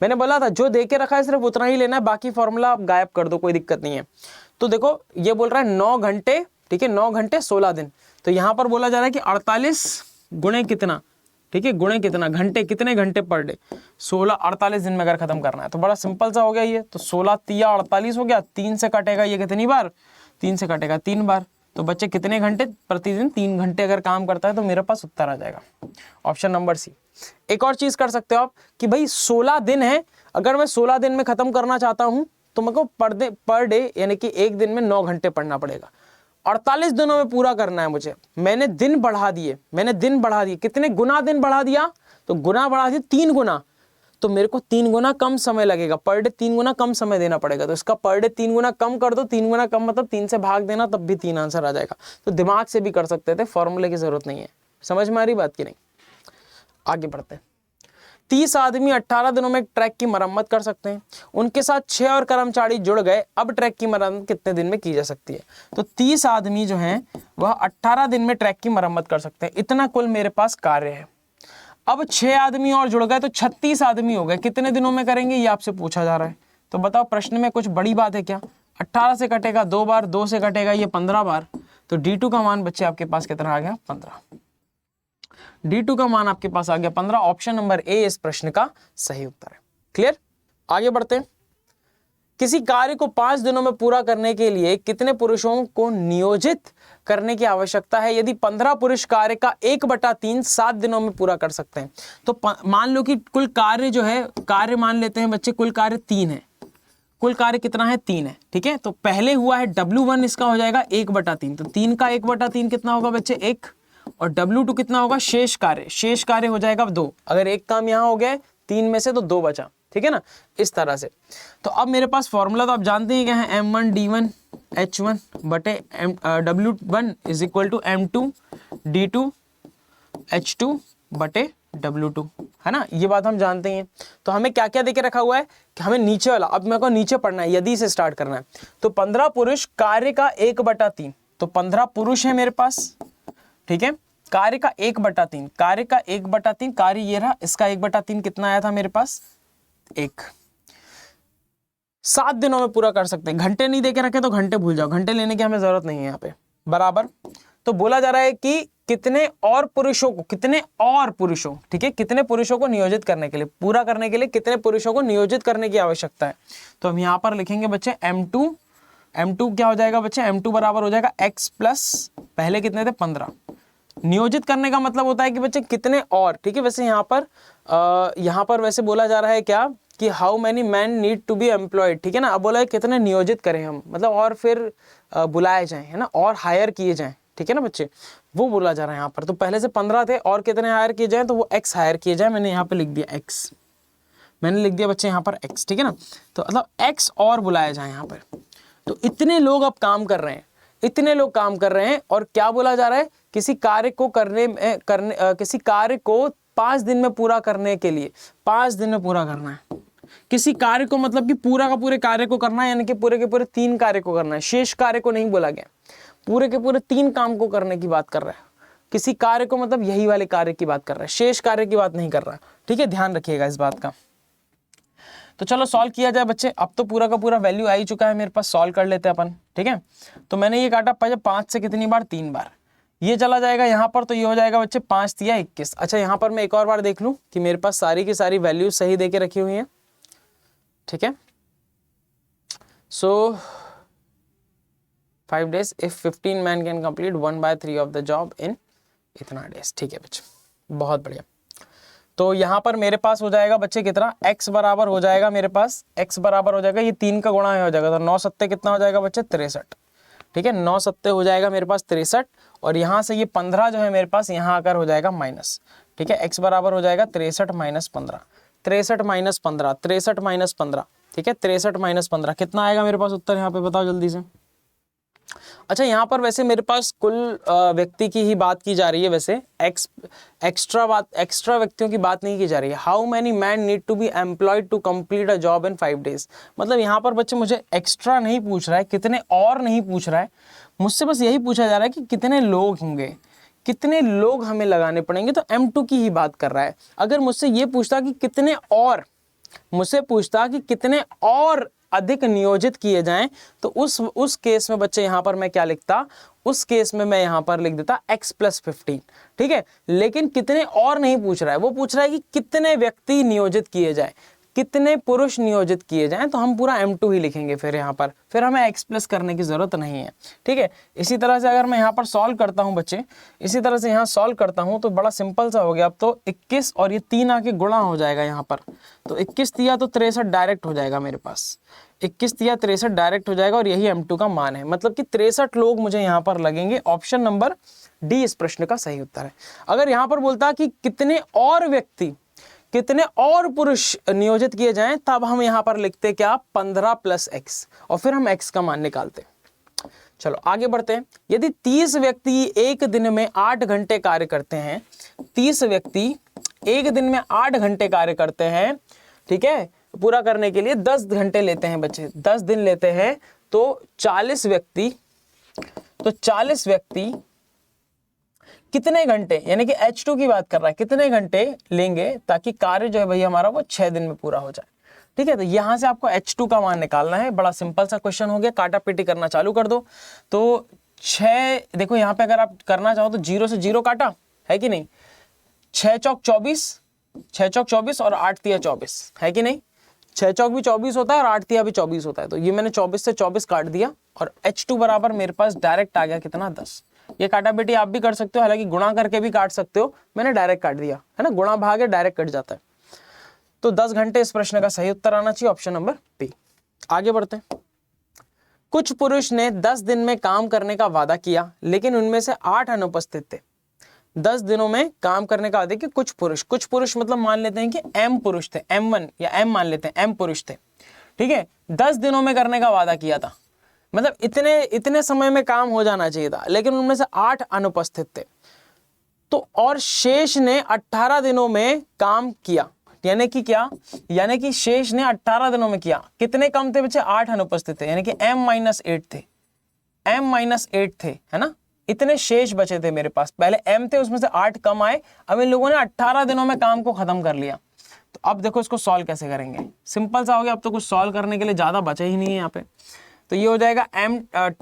मैंने बोला था जो दे के रखा है सिर्फ उतना ही लेना है, बाकी फॉर्मूला आप गायब कर दो, कोई दिक्कत नहीं है। तो देखो ये बोल रहा है 9 घंटे, ठीक है, 9 घंटे 16 दिन, तो यहां पर बोला जा रहा है कि 48 गुणे कितना, ठीक है, गुणे कितना घंटे, कितने घंटे पर डे, 16, 48 दिन में अगर खत्म करना है, तो बड़ा सिंपल सा हो गया ये। तो 16 तिया 48 हो गया, 3 से कटेगा ये कितनी बार, 3 से कटेगा 3 बार, तो बच्चे कितने घंटे प्रतिदिन, 3 घंटे अगर काम करता है, तो मेरे पास उत्तर आ जाएगा ऑप्शन नंबर सी। एक और चीज कर सकते हो आप कि भाई 16 दिन है, अगर मैं 16 दिन में खत्म करना चाहता हूं, तो मेरे को पर डे यानी कि एक दिन में 9 घंटे पढ़ना पड़ेगा। 48 दिनों में पूरा करना है मुझे, मैंने दिन बढ़ा दिए, कितने गुना दिन बढ़ा दिया, तो गुना बढ़ा दिया 3 गुना, तो मेरे को 3 गुना कम समय लगेगा, पर डे 3 गुना कम समय देना पड़ेगा। तो इसका पर डे 3 गुना कम कर दो, 3 गुना कम मतलब 3 से भाग देना, तब भी 3 आंसर आ जाएगा। तो दिमाग से भी कर सकते थे, फॉर्मूले की जरूरत नहीं है। समझ में आ रही बात की नहीं। आगे बढ़ते हैं। 30 आदमी 18 दिनों में ट्रैक की मरम्मत कर सकते हैं, उनके साथ 6 और कर्मचारी जुड़ गए, अब ट्रैक की मरम्मत कितने दिन में की जा सकती है। तो 30 आदमी जो हैं वह 18 दिन में ट्रैक की मरम्मत कर सकते हैं, इतना कुल मेरे पास कार्य है। अब 6 आदमी और जुड़ गए तो 36 आदमी हो गए, कितने दिनों में करेंगे ये आपसे पूछा जा रहा है। तो बताओ प्रश्न में कुछ बड़ी बात है क्या, 18 से कटेगा 2 बार, 2 से कटेगा ये 15 बार, तो D2 का मान बच्चे आपके पास कितना आ गया, 15। D2 का मान आपके पास आ गया 15, ऑप्शन नंबर ए इस प्रश्न का सही उत्तर है। क्लियर, आगे बढ़ते हैं। किसी कार्य को 5 दिनों में पूरा करने के लिए कितने पुरुषों को नियोजित करने की आवश्यकता है। यदि 15 पुरुष कार्य का 1/3 7 दिनों में पूरा कर सकते हैं, तो मान लो कि कुल कार्य जो है, कार्य मान लेते हैं बच्चे, कुल कार्य 3 है, कुल कार्य कितना है, 3 है, ठीक है। तो पहले हुआ है W1, इसका हो जाएगा 1/3, तो 3 का 1/3 कितना होगा बच्चे, 1, और W2 कितना होगा, शेष कार्य हो जाएगा 2। अगर एक काम यहाँ हो गया 3 में से, तो 2 बचा, ठीक है ना, इस तरह से। तो अब मेरे पास फॉर्मूला तो आप जानते हैं क्या है, M1 D1 H1 बटे W1 is equal to M2 D2 H2 बटे W2, है ना, ये बात हम जानते हैं। तो हमें क्या क्या देके रखा हुआ है कि हमें नीचे वाला, अब मेरे को नीचे पढ़ना है, यदि से स्टार्ट करना है। तो 15 पुरुष कार्य का 1/3, तो 15 पुरुष है मेरे पास, ठीक है, कार्य का 1/3, कार्य ये रहा, इसका 1/3 कितना आया था मेरे पास, 1। 7 दिनों में पूरा कर सकते हैं, घंटे नहीं देके रखे तो घंटे भूल जाओ, घंटे लेने की हमें जरूरत नहीं है यहाँ पे, बराबर तो बोला जा रहा है कि कितने और पुरुषों, ठीक है, कितने पुरुषों को नियोजित करने के लिए, पूरा करने के लिए कितने पुरुषों को नियोजित करने की आवश्यकता है। तो हम यहाँ पर लिखेंगे बच्चे m2 क्या हो जाएगा बच्चे, m2 बराबर हो जाएगा x प्लस पहले कितने थे 15। नियोजित करने का मतलब होता है कि बच्चे कितने और, ठीक है। वैसे यहाँ पर वैसे बोला जा रहा है क्या कि how many man need to be employed, ठीक है ना। अब बोला है कितने नियोजित करें हम, मतलब और फिर बुलाए जाएं, है ना, और हायर किए जाएं, ठीक है ना बच्चे, वो बोला जा रहा है यहाँ पर। तो पहले से 15 थे और कितने हायर किए जाएं, तो वो x हायर किए जाए। मैंने यहाँ पे लिख दिया x, मैंने लिख दिया बच्चे यहाँ पर x, ठीक है ना। तो मतलब x और बुलाए जाए यहाँ पर। तो इतने लोग अब काम कर रहे हैं, इतने लोग काम कर रहे हैं, और क्या बोला जा रहा है, किसी कार्य को किसी कार्य को 5 दिन में पूरा करने के लिए 5 दिन में पूरा करना है। किसी कार्य को मतलब कि पूरा का पूरे कार्य को करना है, यानी कि पूरे के पूरे 3 कार्य को करना है, शेष कार्य को नहीं बोला गया, पूरे के पूरे 3 काम को करने की बात कर रहा है। किसी कार्य को मतलब यही वाले कार्य की बात कर रहा है, शेष कार्य की बात नहीं कर रहा, ठीक है, ध्यान रखिएगा इस बात का। तो चलो सॉल्व किया जाए बच्चे। अब तो पूरा का पूरा वैल्यू आ ही चुका है मेरे पास, सॉल्व कर लेते हैं अपन, ठीक है। तो मैंने ये काटा 5 से कितनी बार, 3 बार, ये चला जाएगा यहाँ पर, तो ये हो जाएगा बच्चे 5 तिया 21। अच्छा, यहाँ पर मैं एक और बार देख लूँ कि मेरे पास सारी की सारी वैल्यू सही दे के रखी हुई है, ठीक है। सो 5 days if 15 man can complete 1/3 of the job in इतना डेज, ठीक है बच्चे, बहुत बढ़िया। तो यहाँ पर मेरे पास हो जाएगा बच्चे कितना, x बराबर हो जाएगा मेरे पास, x बराबर हो जाएगा, ये 3 का गुणा हो जाएगा, तो 9 सत्ते कितना हो जाएगा बच्चे 63, ठीक है, 9 सत्ते हो जाएगा मेरे पास 63, और यहाँ से ये 15 जो है मेरे पास यहाँ आकर हो जाएगा माइनस, ठीक है। x बराबर हो जाएगा 63 माइनस 15, 63 माइनस 15, 63 माइनस 15, ठीक है, 63 माइनस 15 कितना आएगा मेरे पास उत्तर, यहाँ पे बताओ जल्दी से। अच्छा, यहाँ पर वैसे मेरे पास कुल व्यक्ति की ही बात की जा रही है, वैसे एक्स्ट्रा व्यक्तियों की बात नहीं की जा रही है। How many man need to be employed to complete a job in 5 days, मतलब यहाँ पर बच्चे मुझे एक्स्ट्रा नहीं पूछ रहा है, कितने और नहीं पूछ रहा है, मुझसे बस यही पूछा जा रहा है कि कितने लोग होंगे, कितने लोग हमें लगाने पड़ेंगे, तो M2 की ही बात कर रहा है। अगर मुझसे ये पूछता कि कितने और, मुझसे पूछता कि कितने और अधिक नियोजित किए जाएं, तो उस केस में बच्चे यहाँ पर मैं क्या लिखता, उस केस में मैं यहाँ पर लिख देता x + 15, ठीक है। लेकिन कितने और नहीं पूछ रहा है, वो पूछ रहा है कि कितने व्यक्ति नियोजित किए जाए, कितने पुरुष नियोजित किए जाएं, तो हम पूरा M2 ही लिखेंगे फिर यहाँ पर, फिर हमें x प्लस करने की जरूरत नहीं है, ठीक है। इसी तरह से अगर मैं यहाँ पर सॉल्व करता हूँ बच्चे, इसी तरह से यहाँ सॉल्व करता हूँ, तो बड़ा सिंपल सा हो गया। अब तो 21 और ये 3 आके गुणा हो जाएगा यहाँ पर, तो 21 तिया तो 63 डायरेक्ट हो जाएगा मेरे पास, 21 तिया 63 डायरेक्ट हो जाएगा, और यही M2 का मान है, मतलब कि 63 लोग मुझे यहाँ पर लगेंगे। ऑप्शन नंबर डी इस प्रश्न का सही उत्तर है। अगर यहाँ पर बोलता कि कितने और व्यक्ति, कितने और पुरुष नियोजित किए जाएं, तब हम यहाँ पर लिखते क्या, 15 + x, और फिर हम x का मान निकालते। चलो आगे बढ़ते हैं। यदि 30 व्यक्ति एक दिन में 8 घंटे कार्य करते हैं, 30 व्यक्ति एक दिन में 8 घंटे कार्य करते हैं, ठीक है, पूरा करने के लिए 10 घंटे लेते हैं बच्चे, 10 दिन लेते हैं, तो 40 व्यक्ति कितने घंटे, यानी कि H2 की बात कर रहा है, कितने घंटे लेंगे ताकि कार्य जो है भैया हमारा वो 6 दिन में पूरा हो जाए, ठीक है। तो यहाँ से आपको H2 का मान निकालना है। बड़ा सिंपल सा क्वेश्चन हो गया, काटा पीटी करना चालू कर दो। तो 6, देखो यहाँ पे अगर आप करना चाहो तो 0 से 0 काटा है कि नहीं, 6 चौक 24 और 8 तिया 24 है कि नहीं, 6 चौक भी 24 होता है और 8 तिया भी 24 होता है। तो ये मैंने 24 से 24 काट दिया, और H2 बराबर मेरे पास डायरेक्ट आ गया कितना, 10। ये काटा बेटी आप भी कर सकते हो, हालांकि गुणा करके भी काट सकते हो, मैंने डायरेक्ट काट दिया है ना, गुणा भाग है डायरेक्ट कट जाता है। तो 10 घंटे इस प्रश्न का सही उत्तर आना चाहिए, ऑप्शन नंबर बी। आगे बढ़ते हैं। कुछ पुरुष ने 10 दिन में काम करने का वादा किया, लेकिन उनमें से 8 अनुपस्थित थे। 10 दिनों में काम करने का वादा, कि कुछ पुरुष मतलब मान लेते हैं कि M पुरुष थे, M1 या M मान लेते हैं, M पुरुष थे, ठीक है, 10 दिनों में करने का वादा किया था, मतलब इतने समय में काम हो जाना चाहिए था, लेकिन उनमें से 8 अनुपस्थित थे। तो और शेष ने 18 दिनों में काम किया, यानी कि क्या, यानी कि शेष ने 18 दिनों में किया। कितने कम थे बच्चे, 8 अनुपस्थित थे, यानी कि M-8 थे, M-8 थे, है ना, इतने शेष बचे थे मेरे पास। पहले M थे, उसमें से 8 कम आए, अब इन लोगों ने 18 दिनों में काम को खत्म कर लिया। तो अब देखो इसको सॉल्व कैसे करेंगे, सिंपल सा हो गया। अब तो कुछ सॉल्व करने के लिए ज्यादा बचा ही नहीं है यहाँ पे। तो ये हो जाएगा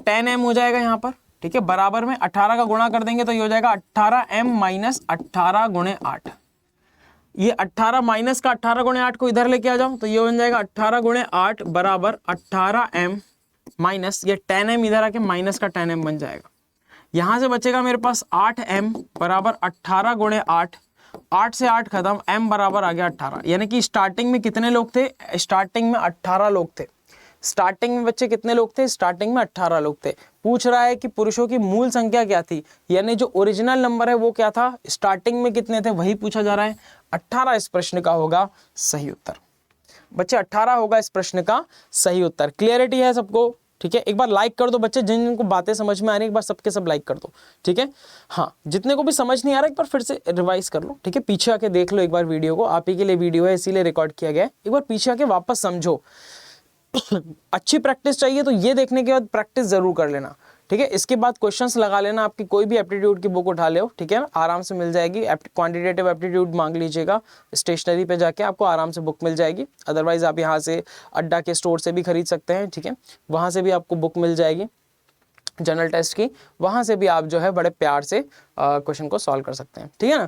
10M हो जाएगा यहाँ पर, ठीक है, बराबर में 18 का गुणा कर देंगे तो ये हो जाएगा 18m माइनस 18 गुणे 8। ये 18 माइनस का 18 गुणे 8 को इधर लेके आ जाओ तो ये बन जाएगा 18 गुणे 8 बराबर 18m माइनस ये 10m इधर आके माइनस का 10m बन जाएगा। यहां से बचेगा मेरे पास 8m बराबर 18 गुणे 8, 8 से 8 खत्म, m बराबर आ गया 18। यानी कि स्टार्टिंग में कितने लोग थे? स्टार्टिंग में 18 लोग थे। स्टार्टिंग में बच्चे कितने लोग थे? स्टार्टिंग में 18 लोग थे। पूछ रहा है कि पुरुषों की मूल संख्या क्या थी, यानी जो ओरिजिनल नंबर है वो क्या था, स्टार्टिंग में कितने थे वही पूछा जा रहा है। 18 इस प्रश्न का होगा सही उत्तर। बच्चे 18 होगा इस प्रश्न का सही उत्तर। क्लियरिटी है सबको? ठीक है, एक बार लाइक कर दो बच्चे, जिन जिनको बातें समझ में आ रही है एक बार सबके सब लाइक कर दो। ठीक है, हाँ, जितने को भी समझ नहीं आ रहा एक बार फिर से रिवाइज कर लो। ठीक है, पीछे आके देख लो एक बार वीडियो को, आप ही के लिए वीडियो है इसीलिए रिकॉर्ड किया गया है। एक बार पीछे आके वापस समझो। अच्छी प्रैक्टिस चाहिए तो ये देखने के बाद प्रैक्टिस जरूर कर लेना। ठीक है, इसके बाद क्वेश्चंस लगा लेना, आपकी कोई भी एप्टीट्यूड की बुक उठा ले, ठीक है, आराम से मिल जाएगी। क्वांटिटेटिव एप्टीट्यूड मांग लीजिएगा, स्टेशनरी पे जाके आपको आराम से बुक मिल जाएगी। अदरवाइज आप यहाँ से अड्डा के स्टोर से भी खरीद सकते हैं। ठीक है, वहाँ से भी आपको बुक मिल जाएगी जनरल टेस्ट की, वहाँ से भी आप जो है बड़े प्यार से क्वेश्चन को सॉल्व कर सकते हैं। ठीक है ना,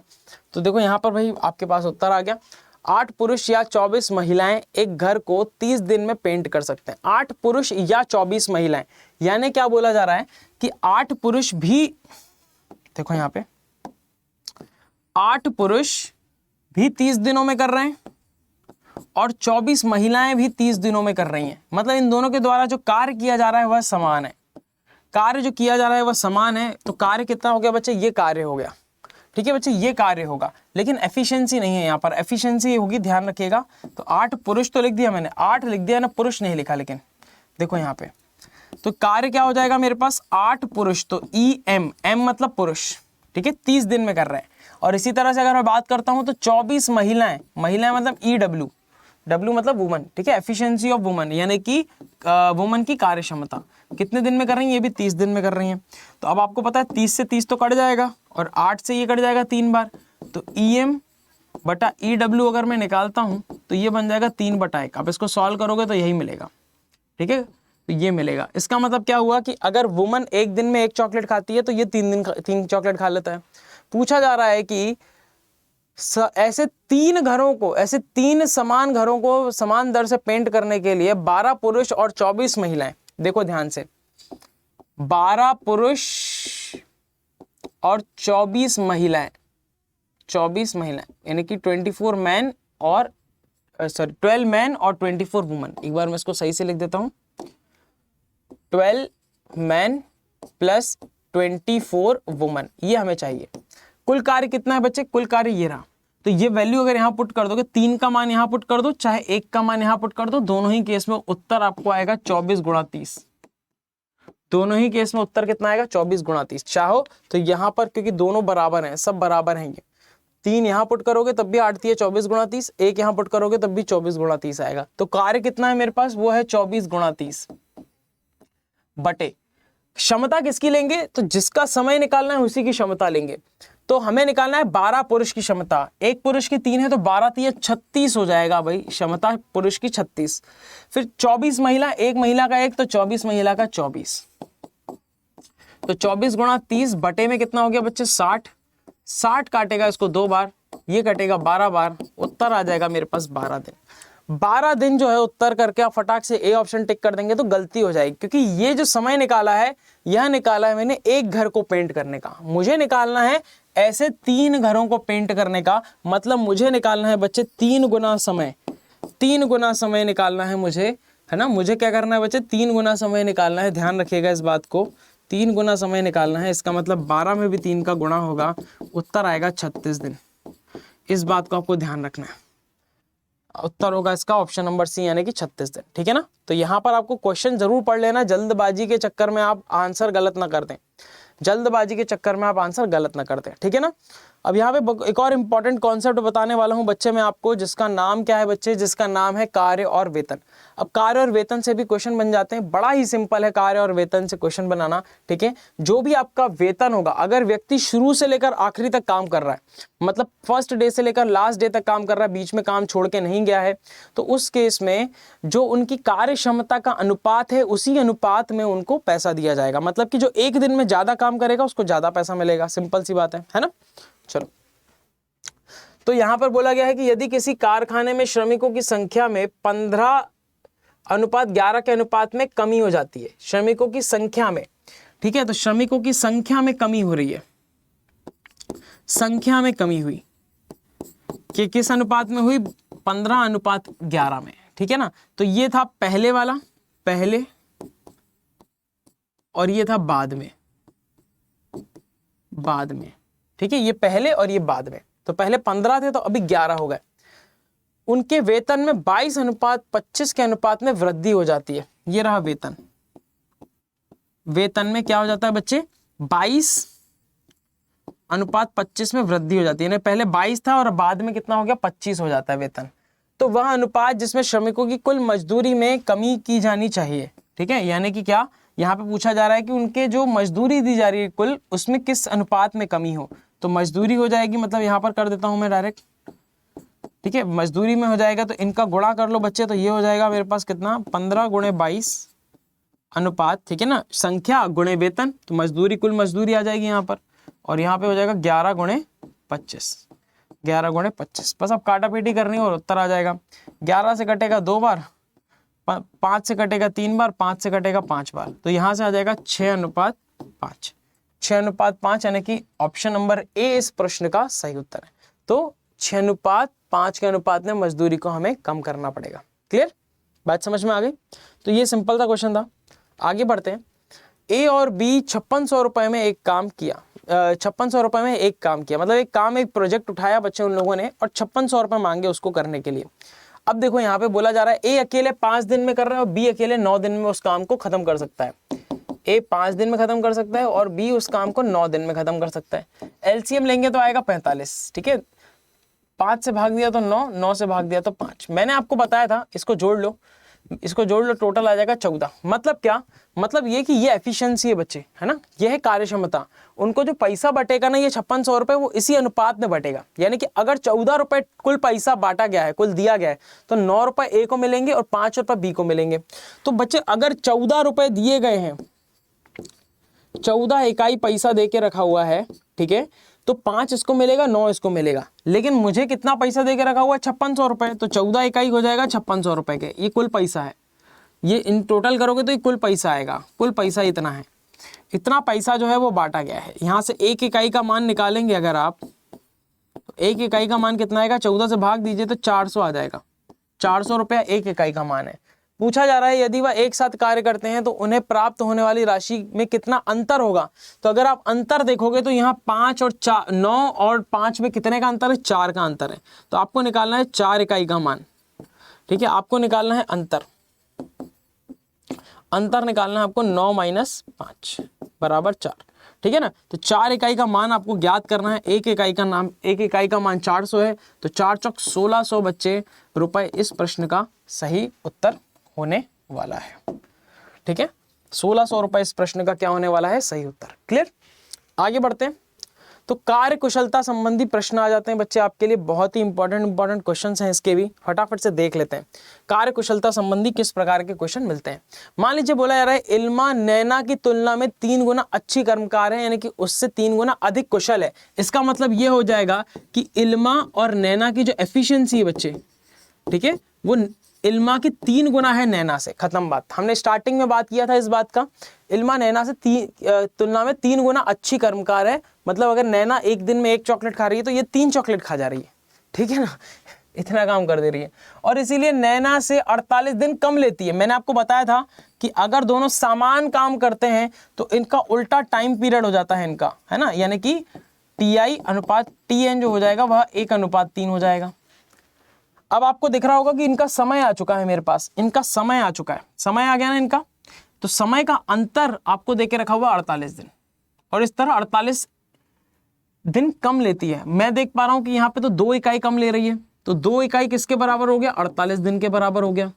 तो देखो यहाँ पर भाई आपके पास उत्तर आ गया। 8 पुरुष या 24 महिलाएं एक घर को 30 दिन में पेंट कर सकते हैं। 8 पुरुष या 24 महिलाएं, यानी क्या बोला जा रहा है कि 8 पुरुष भी, देखो यहाँ पे 8 पुरुष भी 30 दिनों में कर रहे हैं और 24 महिलाएं भी 30 दिनों में कर रही हैं। मतलब इन दोनों के द्वारा जो कार्य किया जा रहा है वह समान है। कार्य जो किया जा रहा है वह समान है, तो कार्य कितना हो गया बच्चे? ये कार्य हो गया। ठीक है बच्चे, ये कार्य होगा, लेकिन एफिशिएंसी नहीं है यहाँ पर। एफिशिएंसी होगी, ध्यान रखिएगा। तो 8 पुरुष तो लिख दिया मैंने, 8 लिख दिया ना, पुरुष नहीं लिखा। लेकिन देखो यहाँ पे तो कार्य क्या हो जाएगा मेरे पास? 8 पुरुष, तो EM, M मतलब पुरुष। ठीक है, 30 दिन में कर रहे हैं। और इसी तरह से अगर मैं बात करता हूँ तो 24 महिलाएं, महिलाएं मतलब EW, W मतलब वुमन। ठीक है, एफिशिएंसी ऑफ वुमन, यानी कि वुमन की कार्य क्षमता कितने दिन में कर रही है? ये भी 30 दिन में कर रही हैं। तो अब आपको पता है 30 से 30 तो कट जाएगा और 8 से ये कट जाएगा 3 बार, तो EM बटा EW अगर मैं निकालता हूँ तो ये बन जाएगा 3/1। आप इसको सॉल्व करोगे तो यही मिलेगा। ठीक है, तो ये मिलेगा। इसका मतलब क्या हुआ कि अगर वुमन एक दिन में 1 चॉकलेट खाती है तो ये 3 चॉकलेट खा लेता है। पूछा जा रहा है कि ऐसे 3 घरों को, ऐसे 3 समान घरों को समान दर से पेंट करने के लिए 12 पुरुष और 24 महिलाएं, देखो ध्यान से, 12 पुरुष और 24 महिलाएं, 24 महिलाएं यानी कि 24 मैन और 12 मैन और 24 वुमन। एक बार मैं इसको सही से लिख देता हूं, 12 मैन प्लस 24 वुमन, ये हमें चाहिए। कुल कार्य कितना है बच्चे? कुल कार्य ये रहा। तो ये वैल्यू अगर यहाँ पुट कर दोगे, 3 का मान यहाँ पुट कर दो, चाहे 1 का मान यहाँ पुट कर दो, दोनों ही केस में उत्तर आपको आएगा 24 गुणा 30। दोनों ही केस में उत्तर कितना आएगा? 24 गुणा 30। चाहो तो यहाँ पर, क्योंकि दोनों बराबर हैं, सब बराबर हैं, ये 3 यहाँ पुट करोगे तब भी आती है 24 गुणा 30, 1 यहाँ पुट करोगे तब भी 24 गुणा 30 आएगा। तो कार्य कितना है मेरे पास? वो है 24 गुणा 30 बटे क्षमता किसकी लेंगे? तो जिसका समय निकालना है उसी की क्षमता लेंगे। तो हमें निकालना है 12 पुरुष की क्षमता। 1 पुरुष की 3 है तो 12 3 36 हो जाएगा भाई, क्षमता पुरुष की 36। फिर 24 महिला, 1 महिला का 1 तो 24 महिला का 24। तो 24 गुणा 30 बटे में कितना हो गया बच्चे? 60। 60 काटेगा इसको 2 बार, ये कटेगा 12 बार, उत्तर आ जाएगा मेरे पास 12 दिन। 12 दिन जो है उत्तर करके आप फटाक से ए ऑप्शन टिक कर देंगे तो गलती हो जाएगी, क्योंकि ये जो समय निकाला है, यह निकाला है मैंने एक घर को पेंट करने का। मुझे निकालना है ऐसे 3 घरों को पेंट करने का, मतलब मुझे निकालना है बच्चे 3 गुना समय। 3 गुना समय निकालना है मुझे, है ना। मुझे क्या करना है बच्चे? 3 गुना समय निकालना है। ध्यान रखिएगा इस बात को, 3 गुना समय निकालना है। इसका मतलब 12 में भी 3 का गुणा होगा, उत्तर आएगा 36 दिन। इस बात को आपको ध्यान रखना है। उत्तर होगा इसका ऑप्शन नंबर सी, यानी कि 36 दिन। ठीक है ना। तो यहाँ पर आपको क्वेश्चन जरूर पढ़ लेना, जल्दबाजी के चक्कर में आप आंसर गलत ना कर दें। जल्दबाजी के चक्कर में आप आंसर गलत ना कर दें, ठीक है ना। अब यहाँ पे एक और इम्पॉर्टेंट कॉन्सेप्ट बताने वाला हूँ बच्चे मैं आपको, जिसका नाम क्या है बच्चे, जिसका नाम है कार्य और वेतन। अब कार्य और वेतन से भी क्वेश्चन बन जाते हैं, बड़ा ही सिंपल है कार्य और वेतन से क्वेश्चन बनाना, ठीक है। जो भी आपका वेतन होगा, अगर व्यक्ति शुरू से लेकर आखिरी तक काम कर रहा है, मतलब फर्स्ट डे से लेकर लास्ट डे तक काम कर रहा है, बीच में काम छोड़ के नहीं गया है, तो उस केस में जो उनकी कार्य क्षमता का अनुपात है, उसी अनुपात में उनको पैसा दिया जाएगा। मतलब कि जो एक दिन में ज्यादा काम करेगा उसको ज्यादा पैसा मिलेगा, सिंपल सी बात है ना। चलो, तो यहां पर बोला गया है कि यदि किसी कारखाने में श्रमिकों की संख्या में 15:11 के अनुपात में कमी हो जाती है, श्रमिकों की संख्या में, ठीक है, तो श्रमिकों की संख्या में कमी हो रही है, संख्या में कमी हुई कि किस अनुपात में हुई, 15:11 में, ठीक है ना। तो ये था पहले वाला, पहले, और ये था बाद में, बाद में, ठीक है, ये पहले और ये बाद में। तो पहले 15 थे तो अभी 11 हो गए। उनके वेतन में 22:25 के अनुपात में वृद्धि हो जाती है। ये रहा वेतन, वेतन में क्या हो जाता है बच्चे, 22:25 में वृद्धि हो जाती है। पहले 22 था और बाद में कितना हो गया, 25 हो जाता है वेतन। तो वह अनुपात जिसमें श्रमिकों की कुल मजदूरी में कमी की जानी चाहिए, ठीक है, यानी कि क्या यहाँ पे पूछा जा रहा है कि उनके जो मजदूरी दी जा रही है कुल, उसमें किस अनुपात में कमी हो। तो मजदूरी हो जाएगी, मतलब यहाँ पर कर देता हूं मैं डायरेक्ट, ठीक है, मजदूरी में हो जाएगा तो इनका गुणा कर लो बच्चे, तो ये हो जाएगा मेरे पास कितना, 15 × 22 अनुपात, ठीक है ना, संख्या गुणे वेतन, तो मजदूरी, कुल मजदूरी आ जाएगी यहाँ पर, और यहाँ पे हो जाएगा 11 × 25, 11 × 25। बस अब काटा पीटी करनी और उत्तर आ जाएगा। 11 से कटेगा 2 बार, 5 से कटेगा 3 बार, 5 से कटेगा 5 बार, तो यहाँ से आ जाएगा 6:5, 6:5, यानी कि ऑप्शन नंबर ए इस प्रश्न का सही उत्तर है। तो 6:5 के अनुपात में मजदूरी को हमें कम करना पड़ेगा। क्लियर, बात समझ में आ गई। तो ये सिंपल सा क्वेश्चन था। आगे बढ़ते हैं। ए और बी 5600 रुपए में एक काम किया, 5600 रुपए में एक काम किया, मतलब एक काम, एक प्रोजेक्ट उठाया बच्चे उन लोगों ने, और 5600 रुपए मांगे उसको करने के लिए। अब देखो यहाँ पे बोला जा रहा है ए अकेले 5 दिन में कर रहा है और बी अकेले 9 दिन में उस काम को खत्म कर सकता है। ए 5 दिन में खत्म कर सकता है और बी उस काम को 9 दिन में खत्म कर सकता है। एलसीएम लेंगे तो आएगा 45, ठीक है, 5 से भाग दिया तो 9, 9 से भाग दिया तो 5। मैंने आपको बताया था, इसको जोड़ लो, इसको जोड़ लो, टोटल आ जाएगा 14। मतलब क्या, मतलब ये कि ये एफिशिएंसी है बच्चे, है ना, ये है कार्यक्षमता। उनको जो पैसा बटेगा ना, ये 5600 रुपए, वो इसी अनुपात में बटेगा। यानी कि अगर 14 रुपए कुल पैसा बांटा गया है, कुल दिया गया है, तो 9 रुपए ए को मिलेंगे और 5 रुपए बी को मिलेंगे। तो बच्चे अगर 14 रुपए दिए गए हैं, 14 इकाई पैसा दे के रखा हुआ है, ठीक है, तो 5 इसको मिलेगा, 9 इसको मिलेगा, लेकिन मुझे कितना पैसा दे के रखा हुआ है, 5600 रुपए, तो 14 इकाई हो जाएगा 5600 रुपए के, ये कुल पैसा है। ये इन टोटल करोगे तो ये कुल पैसा आएगा, कुल पैसा इतना है, इतना पैसा जो है वो बांटा गया है। यहाँ से एक इकाई का मान निकालेंगे अगर आप, तो एक इकाई का मान कितना आएगा, 14 से भाग दीजिए तो 400 आ जाएगा। 400 रुपया एक इकाई का मान है। पूछा जा रहा है यदि वह एक साथ कार्य करते हैं तो उन्हें प्राप्त होने वाली राशि में कितना अंतर होगा। तो अगर आप अंतर देखोगे तो यहाँ 5 और 4, 9 और 5 में कितने का अंतर है, 4 का अंतर है। तो आपको निकालना है 4 इकाई का मान, ठीक है, आपको निकालना है अंतर, अंतर निकालना है आपको 9 - 5 बराबर 4, ठीक है ना। तो 4 इकाई का मान आपको ज्ञात करना है। एक इकाई का नाम, एक इकाई का मान 400 है, तो 4 चौक 1600 बच्चे रुपए इस प्रश्न का सही उत्तर होने वाला है, ठीक है। 1600 रुपए इस प्रश्न का क्या होने वाला है, सही उत्तर। क्लियर, आगे बढ़ते हैं। तो कार्य कुशलता संबंधी प्रश्न आ जाते हैं बच्चे आपके लिए, बहुत ही इंपॉर्टेंट क्वेश्चंस हैं इसके भी, फटाफट से देख लेते हैं। कार्य कुशलता संबंधी किस प्रकार के क्वेश्चन मिलते हैं। मान लीजिए बोला जा रहा है इल्मा नैना की तुलना में 3 गुना अच्छी कर्मकार है, यानी कि उससे 3 गुना अधिक कुशल है। इसका मतलब ये हो जाएगा कि इल्मा और नैना की जो एफिशिएंसी है बच्चे, ठीक है, वो इल्मा की 3 गुना है नैना से। खत्म बात। हमने स्टार्टिंग में बात किया था इस बात का, इल्मा नैना से तुलना में 3 गुना अच्छी कर्मकार है। मतलब अगर नैना एक दिन में 1 चॉकलेट खा रही है तो ये 3 चॉकलेट खा जा रही है, ठीक है ना, इतना काम कर दे रही है। और इसीलिए नैना से 48 दिन कम लेती है। मैंने आपको बताया था कि अगर दोनों समान काम करते हैं तो इनका उल्टा टाइम पीरियड हो जाता है इनका, है ना, यानी कि TI अनुपात TN जो हो जाएगा वह 1:3 हो जाएगा। अब आपको दिख रहा होगा कि इनका समय आ चुका है, मेरे पास इनका समय आ चुका है, समय आ गया ना इनका। तो समय का अंतर आपको देके रखा हुआ 48 दिन, और इस तरह 48 दिन कम लेती है। मैं देख पा रहा हूं कि यहाँ पे तो 2 इकाई कम ले रही है, तो 2 इकाई किसके बराबर हो गया, 48 दिन के बराबर हो गया।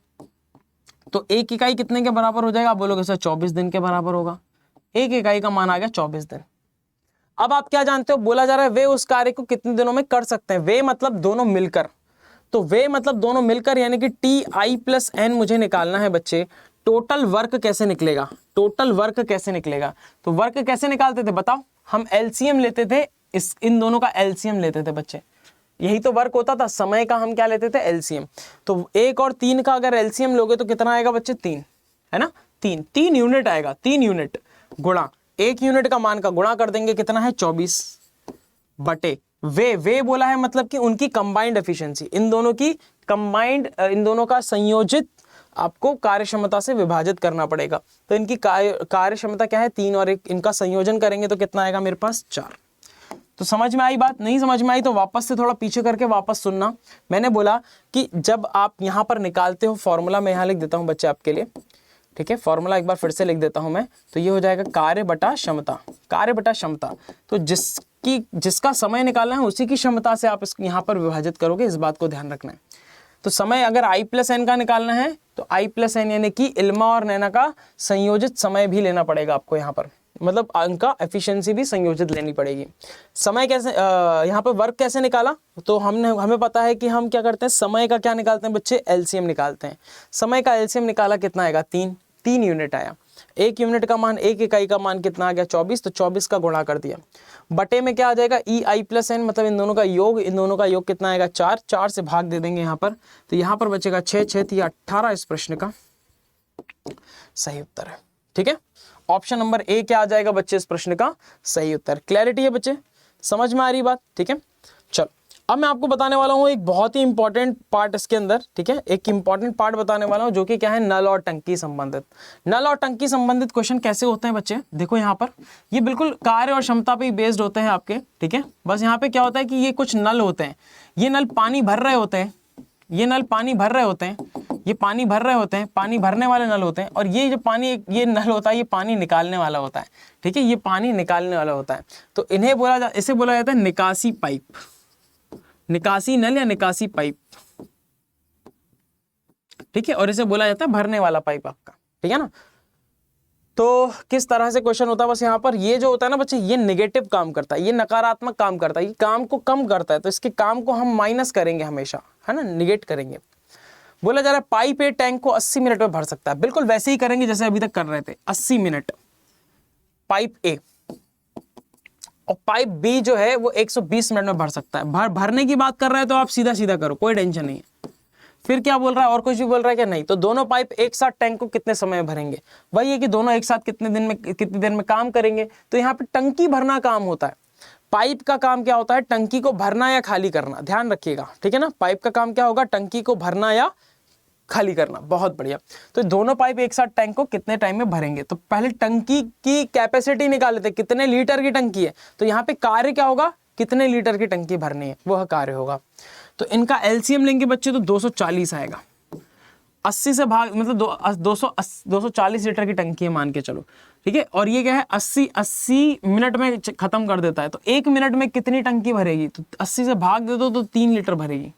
तो 1 इकाई कितने के बराबर हो जाएगा, आप बोलोगे सर 24 दिन के बराबर होगा। 1 इकाई का मान आ गया 24 दिन। अब आप क्या जानते हो, बोला जा रहा है वे उस कार्य को कितने दिनों में कर सकते हैं। वे मतलब दोनों मिलकर, तो वे मतलब दोनों मिलकर, यानी कि ti+n मुझे निकालना है बच्चे। टोटल वर्क कैसे निकलेगा, टोटल वर्क कैसे निकलेगा, तो वर्क कैसे निकालते थे बताओ, हम एलसीएम लेते थे, इन दोनों का एलसीएम लेते थे बच्चे, यही तो वर्क होता था। समय का हम क्या लेते थे, एलसीएम। तो 1 और 3 का अगर एलसीएम लोगे तो कितना आएगा बच्चे, 3, है ना, 3 यूनिट आएगा। 3 यूनिट गुणा 1 यूनिट का मान का गुणा कर देंगे, कितना है 24 बटे वे बोला है मतलब कि उनकी कंबाइंड एफिशिएंसी, इन दोनों की कंबाइंड, इन दोनों का संयोजित आपको कार्यक्षमता से विभाजित करना पड़ेगा। तो इनकी कार्यक्षमता क्या है, 3 और 1, इनका संयोजन करेंगे तो कितना आएगा मेरे पास, 4। तो समझ में आई बात, नहीं समझ में आई तो वापस से थोड़ा पीछे करके वापस सुनना। मैंने बोला कि जब आप यहाँ पर निकालते हो फॉर्मूला, मैं यहाँ लिख देता हूँ बच्चे आपके लिए, ठीक है, फॉर्मूला एक बार फिर से लिख देता हूँ मैं। तो ये हो जाएगा कार्य बटा क्षमता, कार्य बटा क्षमता। तो जिसका समय निकालना है उसी की क्षमता से आप इसको यहाँ पर विभाजित करोगे, इस बात को ध्यान रखना है। तो समय अगर i+n का निकालना है तो i+n यानी कि इल्मा और नैना का संयोजित समय भी लेना पड़ेगा आपको यहाँ पर, मतलब उनका एफिशिएंसी भी संयोजित लेनी पड़ेगी। समय कैसे, यहाँ पर वर्क कैसे निकाला, तो हमें पता है कि हम क्या करते हैं, समय का क्या निकालते हैं बच्चे, एलसीएम निकालते हैं। समय का एलसीएम निकाला, कितना आएगा, 3 यूनिट आया। 1 यूनिट का मान, 1 इकाई का मान कितना आ गया, 24, तो 24 का गुणा कर दिया। बटे में क्या आ जाएगा, ei+n मतलब इन दोनों का योग, इन दोनों का योग कितना आएगा, 4, 4 से भाग दे देंगे यहाँ पर, तो यहाँ पर बचेगा 6, 6 थी 18 इस प्रश्न का सही उत्तर है। ठीक है, ऑप्शन नंबर ए क्या आ जाएगा बच्चे इस प्रश्न का सही उत्तर। क्लैरिटी है बच्चे, समझ में आ रही बात, ठीक है। चलो अब मैं आपको बताने वाला हूँ एक बहुत ही इंपॉर्टेंट पार्ट इसके अंदर, ठीक है, एक इंपॉर्टेंट पार्ट बताने वाला हूँ जो कि क्या है, नल और टंकी संबंधित। नल और टंकी संबंधित क्वेश्चन कैसे होते हैं बच्चे, देखो यहाँ पर ये बिल्कुल कार्य और क्षमता पे बेस्ड होते हैं आपके, ठीक है। बस यहाँ पे क्या होता है कि ये कुछ नल होते हैं, ये नल पानी भर रहे होते हैं, ये नल पानी भर रहे होते हैं, ये पानी भर रहे होते हैं, पानी भरने वाले नल होते हैं, और ये जो पानी, ये नल होता है, ये पानी निकालने वाला होता है, ठीक है, ये पानी निकालने वाला होता है। तो इसे बोला जाता है निकासी पाइप, निकासी नल या निकासी पाइप, ठीक है, और इसे बोला जाता है भरने वाला पाइप आपका, ठीक है ना। तो किस तरह से क्वेश्चन होता है, बस यहाँ पर ये जो होता है ना बच्चे, ये नेगेटिव काम करता है, ये नकारात्मक काम करता है, ये काम को कम करता है, तो इसके काम को हम माइनस करेंगे हमेशा, है ना, निगेट करेंगे। बोला जा रहा है पाइप ए टैंक को 80 मिनट में भर सकता है, बिल्कुल वैसे ही करेंगे जैसे अभी तक कर रहे थे, 80 मिनट पाइप ए, और पाइप बी जो है वो 120 मिनट में भर सकता है। भरने की बात कर रहे हैं तो आप सीधा सीधा करो, कोई टेंशन नहीं है। फिर क्या बोल रहा है, और कुछ भी बोल रहा है क्या, नहीं। तो दोनों पाइप एक साथ टैंक को कितने समय में भरेंगे, वही है कि दोनों एक साथ कितनी देर में काम करेंगे। तो यहाँ पे टंकी भरना काम होता है, पाइप का काम क्या होता है, टंकी को भरना या खाली करना, ध्यान रखिएगा, ठीक है ना। पाइप का काम क्या होगा, टंकी को भरना या खाली करना, बहुत बढ़िया। तो दोनों पाइप एक साथ टैंक को कितने टाइम में भरेंगे, तो पहले टंकी की कैपेसिटी निकाल लेते, कितने लीटर की टंकी है, तो यहाँ पे कार्य क्या होगा, कितने लीटर की टंकी भरनी है, वह कार्य होगा। तो इनका एलसीएम लेंगे बच्चे तो 240 आएगा, 80 से भाग मतलब 240 लीटर की टंकी है मान के चलो, ठीक है। और ये क्या है, 80 मिनट में खत्म कर देता है, तो 1 मिनट में कितनी टंकी भरेगी, तो 80 से भाग दे दो तो 3 लीटर भरेगी,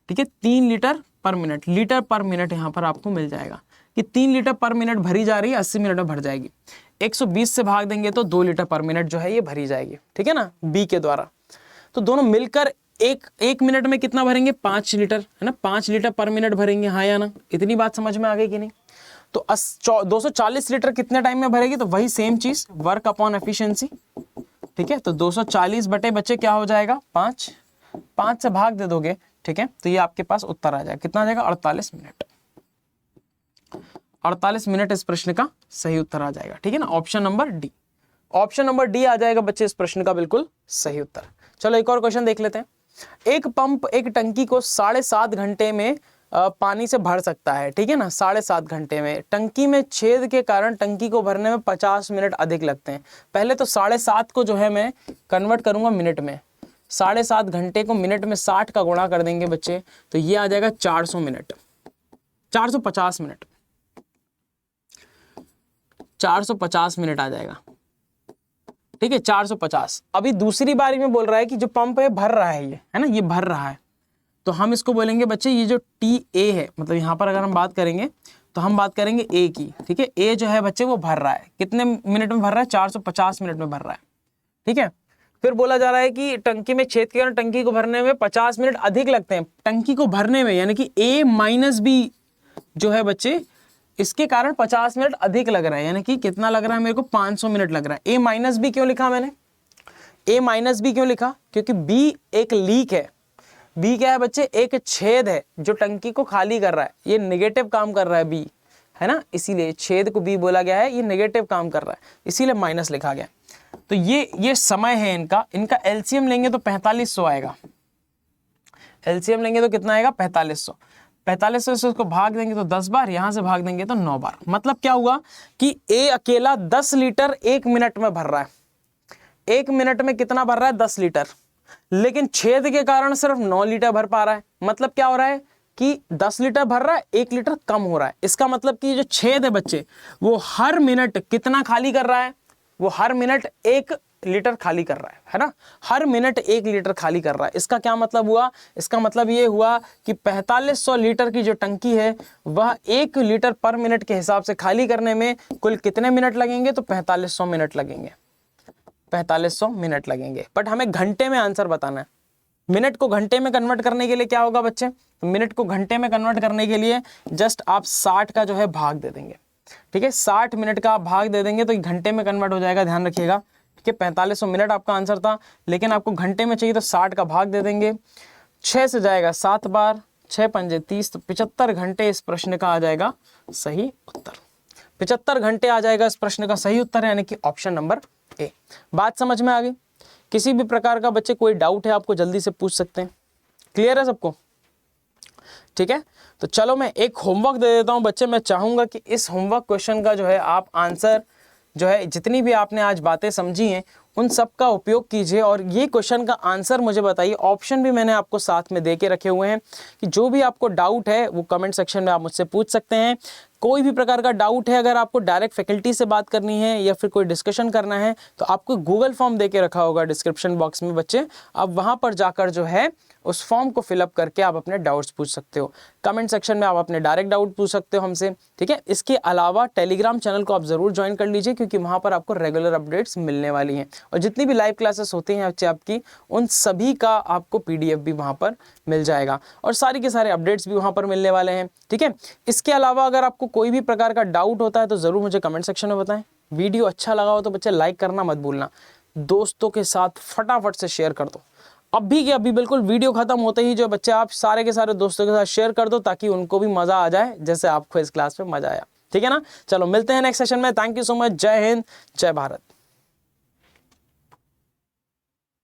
ठीक है, 3 लीटर पर मिनट, लीटर पर मिनट यहाँ पर आपको मिल जाएगा कि 3 लीटर पर मिनट भरी जा रही है, 80 मिनट में भर जाएगी। 120 से भाग देंगे तो 2 लीटर पर मिनट जो है ये भरी जाएगी, ठीक है ना, बी के द्वारा। तो दोनों मिलकर एक मिनट में कितना भरेंगे, 5 लीटर, है ना, 5 लीटर पर मिनट भरेंगे, हाँ या ना, इतनी बात समझ में आ गई कि नहीं। तो 240 लीटर कितने टाइम में भरेगी, तो वही सेम चीज, वर्क अपॉन एफिशिएंसी, ठीक है। तो 240 बटे बच्चे क्या हो जाएगा, 5 से भाग दे दोगे, ठीक है, तो ये आपके पास उत्तर आ जाएगा, कितना आ जाएगा, 48 मिनट। 48 मिनट इस प्रश्न का सही उत्तर आ जाएगा, ठीक है ना, option number D. Option number D आ जाएगा बच्चे इस प्रश्न का बिल्कुल सही उत्तर। चलो एक और क्वेश्चन देख लेते हैं। एक पंप एक टंकी को 7.5 घंटे में पानी से भर सकता है, ठीक है ना, 7.5 घंटे में। टंकी में छेद के कारण टंकी को भरने में 50 मिनट अधिक लगते हैं। पहले तो 7.5 को जो है मैं कन्वर्ट करूंगा मिनट में, 7.5 घंटे को मिनट में 60 का गुणा कर देंगे बच्चे, तो ये आ जाएगा 400 मिनट, 450 मिनट, 450 मिनट आ जाएगा, ठीक है 450। अभी दूसरी बारी में बोल रहा है कि जो पंप है भर रहा है, ये है ना, ये भर रहा है, तो हम इसको बोलेंगे बच्चे ये जो टी ए है, मतलब यहाँ पर अगर हम बात करेंगे तो हम बात करेंगे ए की, ठीक है। ए जो है बच्चे वो भर रहा है, कितने मिनट में भर रहा है, 450 मिनट में भर रहा है, ठीक है। फिर बोला जा रहा है कि टंकी में छेद के कारण टंकी को भरने में 50 मिनट अधिक लगते हैं, टंकी को भरने में, यानी कि ए माइनस बी जो है बच्चे इसके कारण 50 मिनट अधिक लग रहा है, यानी कि कितना लग रहा है मेरे को, 500 मिनट लग रहा है। ए माइनस बी क्यों लिखा मैंने, ए माइनस बी क्यों लिखा, क्योंकि बी एक लीक है, बी क्या है बच्चे, एक छेद है जो टंकी को खाली कर रहा है, ये नेगेटिव काम कर रहा है बी, है ना, इसीलिए छेद को बी बोला गया है, ये नेगेटिव काम कर रहा है, इसीलिए माइनस लिखा गया। तो ये समय है इनका एलसीएम लेंगे तो 4500 आएगा, एलसीएम लेंगे तो कितना आएगा 4500, 4500 से उसको भाग देंगे तो 10 बार, यहां से भाग देंगे तो 9 बार। मतलब क्या हुआ कि ए अकेला 10 लीटर 1 मिनट में भर रहा है, 1 मिनट में कितना भर रहा है 10 लीटर, लेकिन छेद के कारण सिर्फ 9 लीटर भर पा रहा है। मतलब क्या हो रहा है कि 10 लीटर भर रहा है, 1 लीटर कम हो रहा है। इसका मतलब कि जो छेद है बच्चे वो हर मिनट कितना खाली कर रहा है, वो हर मिनट 1 लीटर खाली कर रहा है ना, हर मिनट 1 लीटर खाली कर रहा है। इसका क्या मतलब हुआ, इसका मतलब ये हुआ कि 4500 लीटर की जो टंकी है वह 1 लीटर पर मिनट के हिसाब से खाली करने में कुल कितने मिनट लगेंगे, तो 4500 मिनट लगेंगे, 4500 मिनट लगेंगे। बट हमें घंटे में आंसर बताना है, मिनट को घंटे में कन्वर्ट करने के लिए क्या होगा बच्चे, मिनट को घंटे में कन्वर्ट करने के लिए जस्ट आप 60 का जो है भाग दे देंगे, ठीक है, 60 मिनट का आप भाग दे देंगे तो घंटे में कन्वर्ट हो जाएगा, ध्यान रखिएगा, ठीक है। 4500 मिनट आपका आंसर था, लेकिन आपको घंटे में चाहिए तो 60 का भाग दे देंगे, 6 से जाएगा 7 बार, 6 पंजे 30, तो 75 घंटे इस प्रश्न का आ जाएगा सही उत्तर, 75 घंटे आ जाएगा इस प्रश्न का सही उत्तर, यानी कि ऑप्शन नंबर ए। बात समझ में आ गई, किसी भी प्रकार का बच्चे कोई डाउट है आपको जल्दी से पूछ सकते हैं, क्लियर है सबको, ठीक है। तो चलो मैं एक होमवर्क दे देता हूं बच्चे, मैं चाहूंगा कि इस होमवर्क क्वेश्चन का जो है आप आंसर जो है जितनी भी आपने आज बातें समझी हैं उन सब का उपयोग कीजिए और ये क्वेश्चन का आंसर मुझे बताइए। ऑप्शन भी मैंने आपको साथ में दे के रखे हुए हैं कि जो भी आपको डाउट है वो कमेंट सेक्शन में आप मुझसे पूछ सकते हैं। कोई भी प्रकार का डाउट है, अगर आपको डायरेक्ट फैकल्टी से बात करनी है या फिर कोई डिस्कशन करना है तो आपको गूगल फॉर्म दे के रखा होगा डिस्क्रिप्शन बॉक्स में बच्चे, आप वहाँ पर जाकर जो है उस फॉर्म को फिलअप करके आप अपने डाउट्स पूछ सकते हो। कमेंट सेक्शन में आप अपने डायरेक्ट डाउट पूछ सकते हो हमसे, ठीक है। इसके अलावा टेलीग्राम चैनल को आप ज़रूर ज्वाइन कर लीजिए क्योंकि वहाँ पर आपको रेगुलर अपडेट्स मिलने वाली हैं और जितनी भी लाइव क्लासेस होती हैं बच्चे आपकी उन सभी का आपको PDF भी वहाँ पर मिल जाएगा और सारी के सारे अपडेट्स भी वहाँ पर मिलने वाले हैं, ठीक है। इसके अलावा अगर आपको कोई भी प्रकार का डाउट होता है तो ज़रूर मुझे कमेंट सेक्शन में बताएं। वीडियो अच्छा लगा हो तो बच्चे लाइक करना मत भूलना, दोस्तों के साथ फटाफट से शेयर कर दो। अभी के अभी बिल्कुल वीडियो खत्म होते ही जो बच्चे आप सारे के सारे दोस्तों के साथ शेयर कर दो ताकि उनको भी मजा आ जाए जैसे आपको इस क्लास में मजा आया, ठीक है ना। चलो मिलते हैं नेक्स्ट सेशन में। Thank you so much. जय हिंद, जय भारत।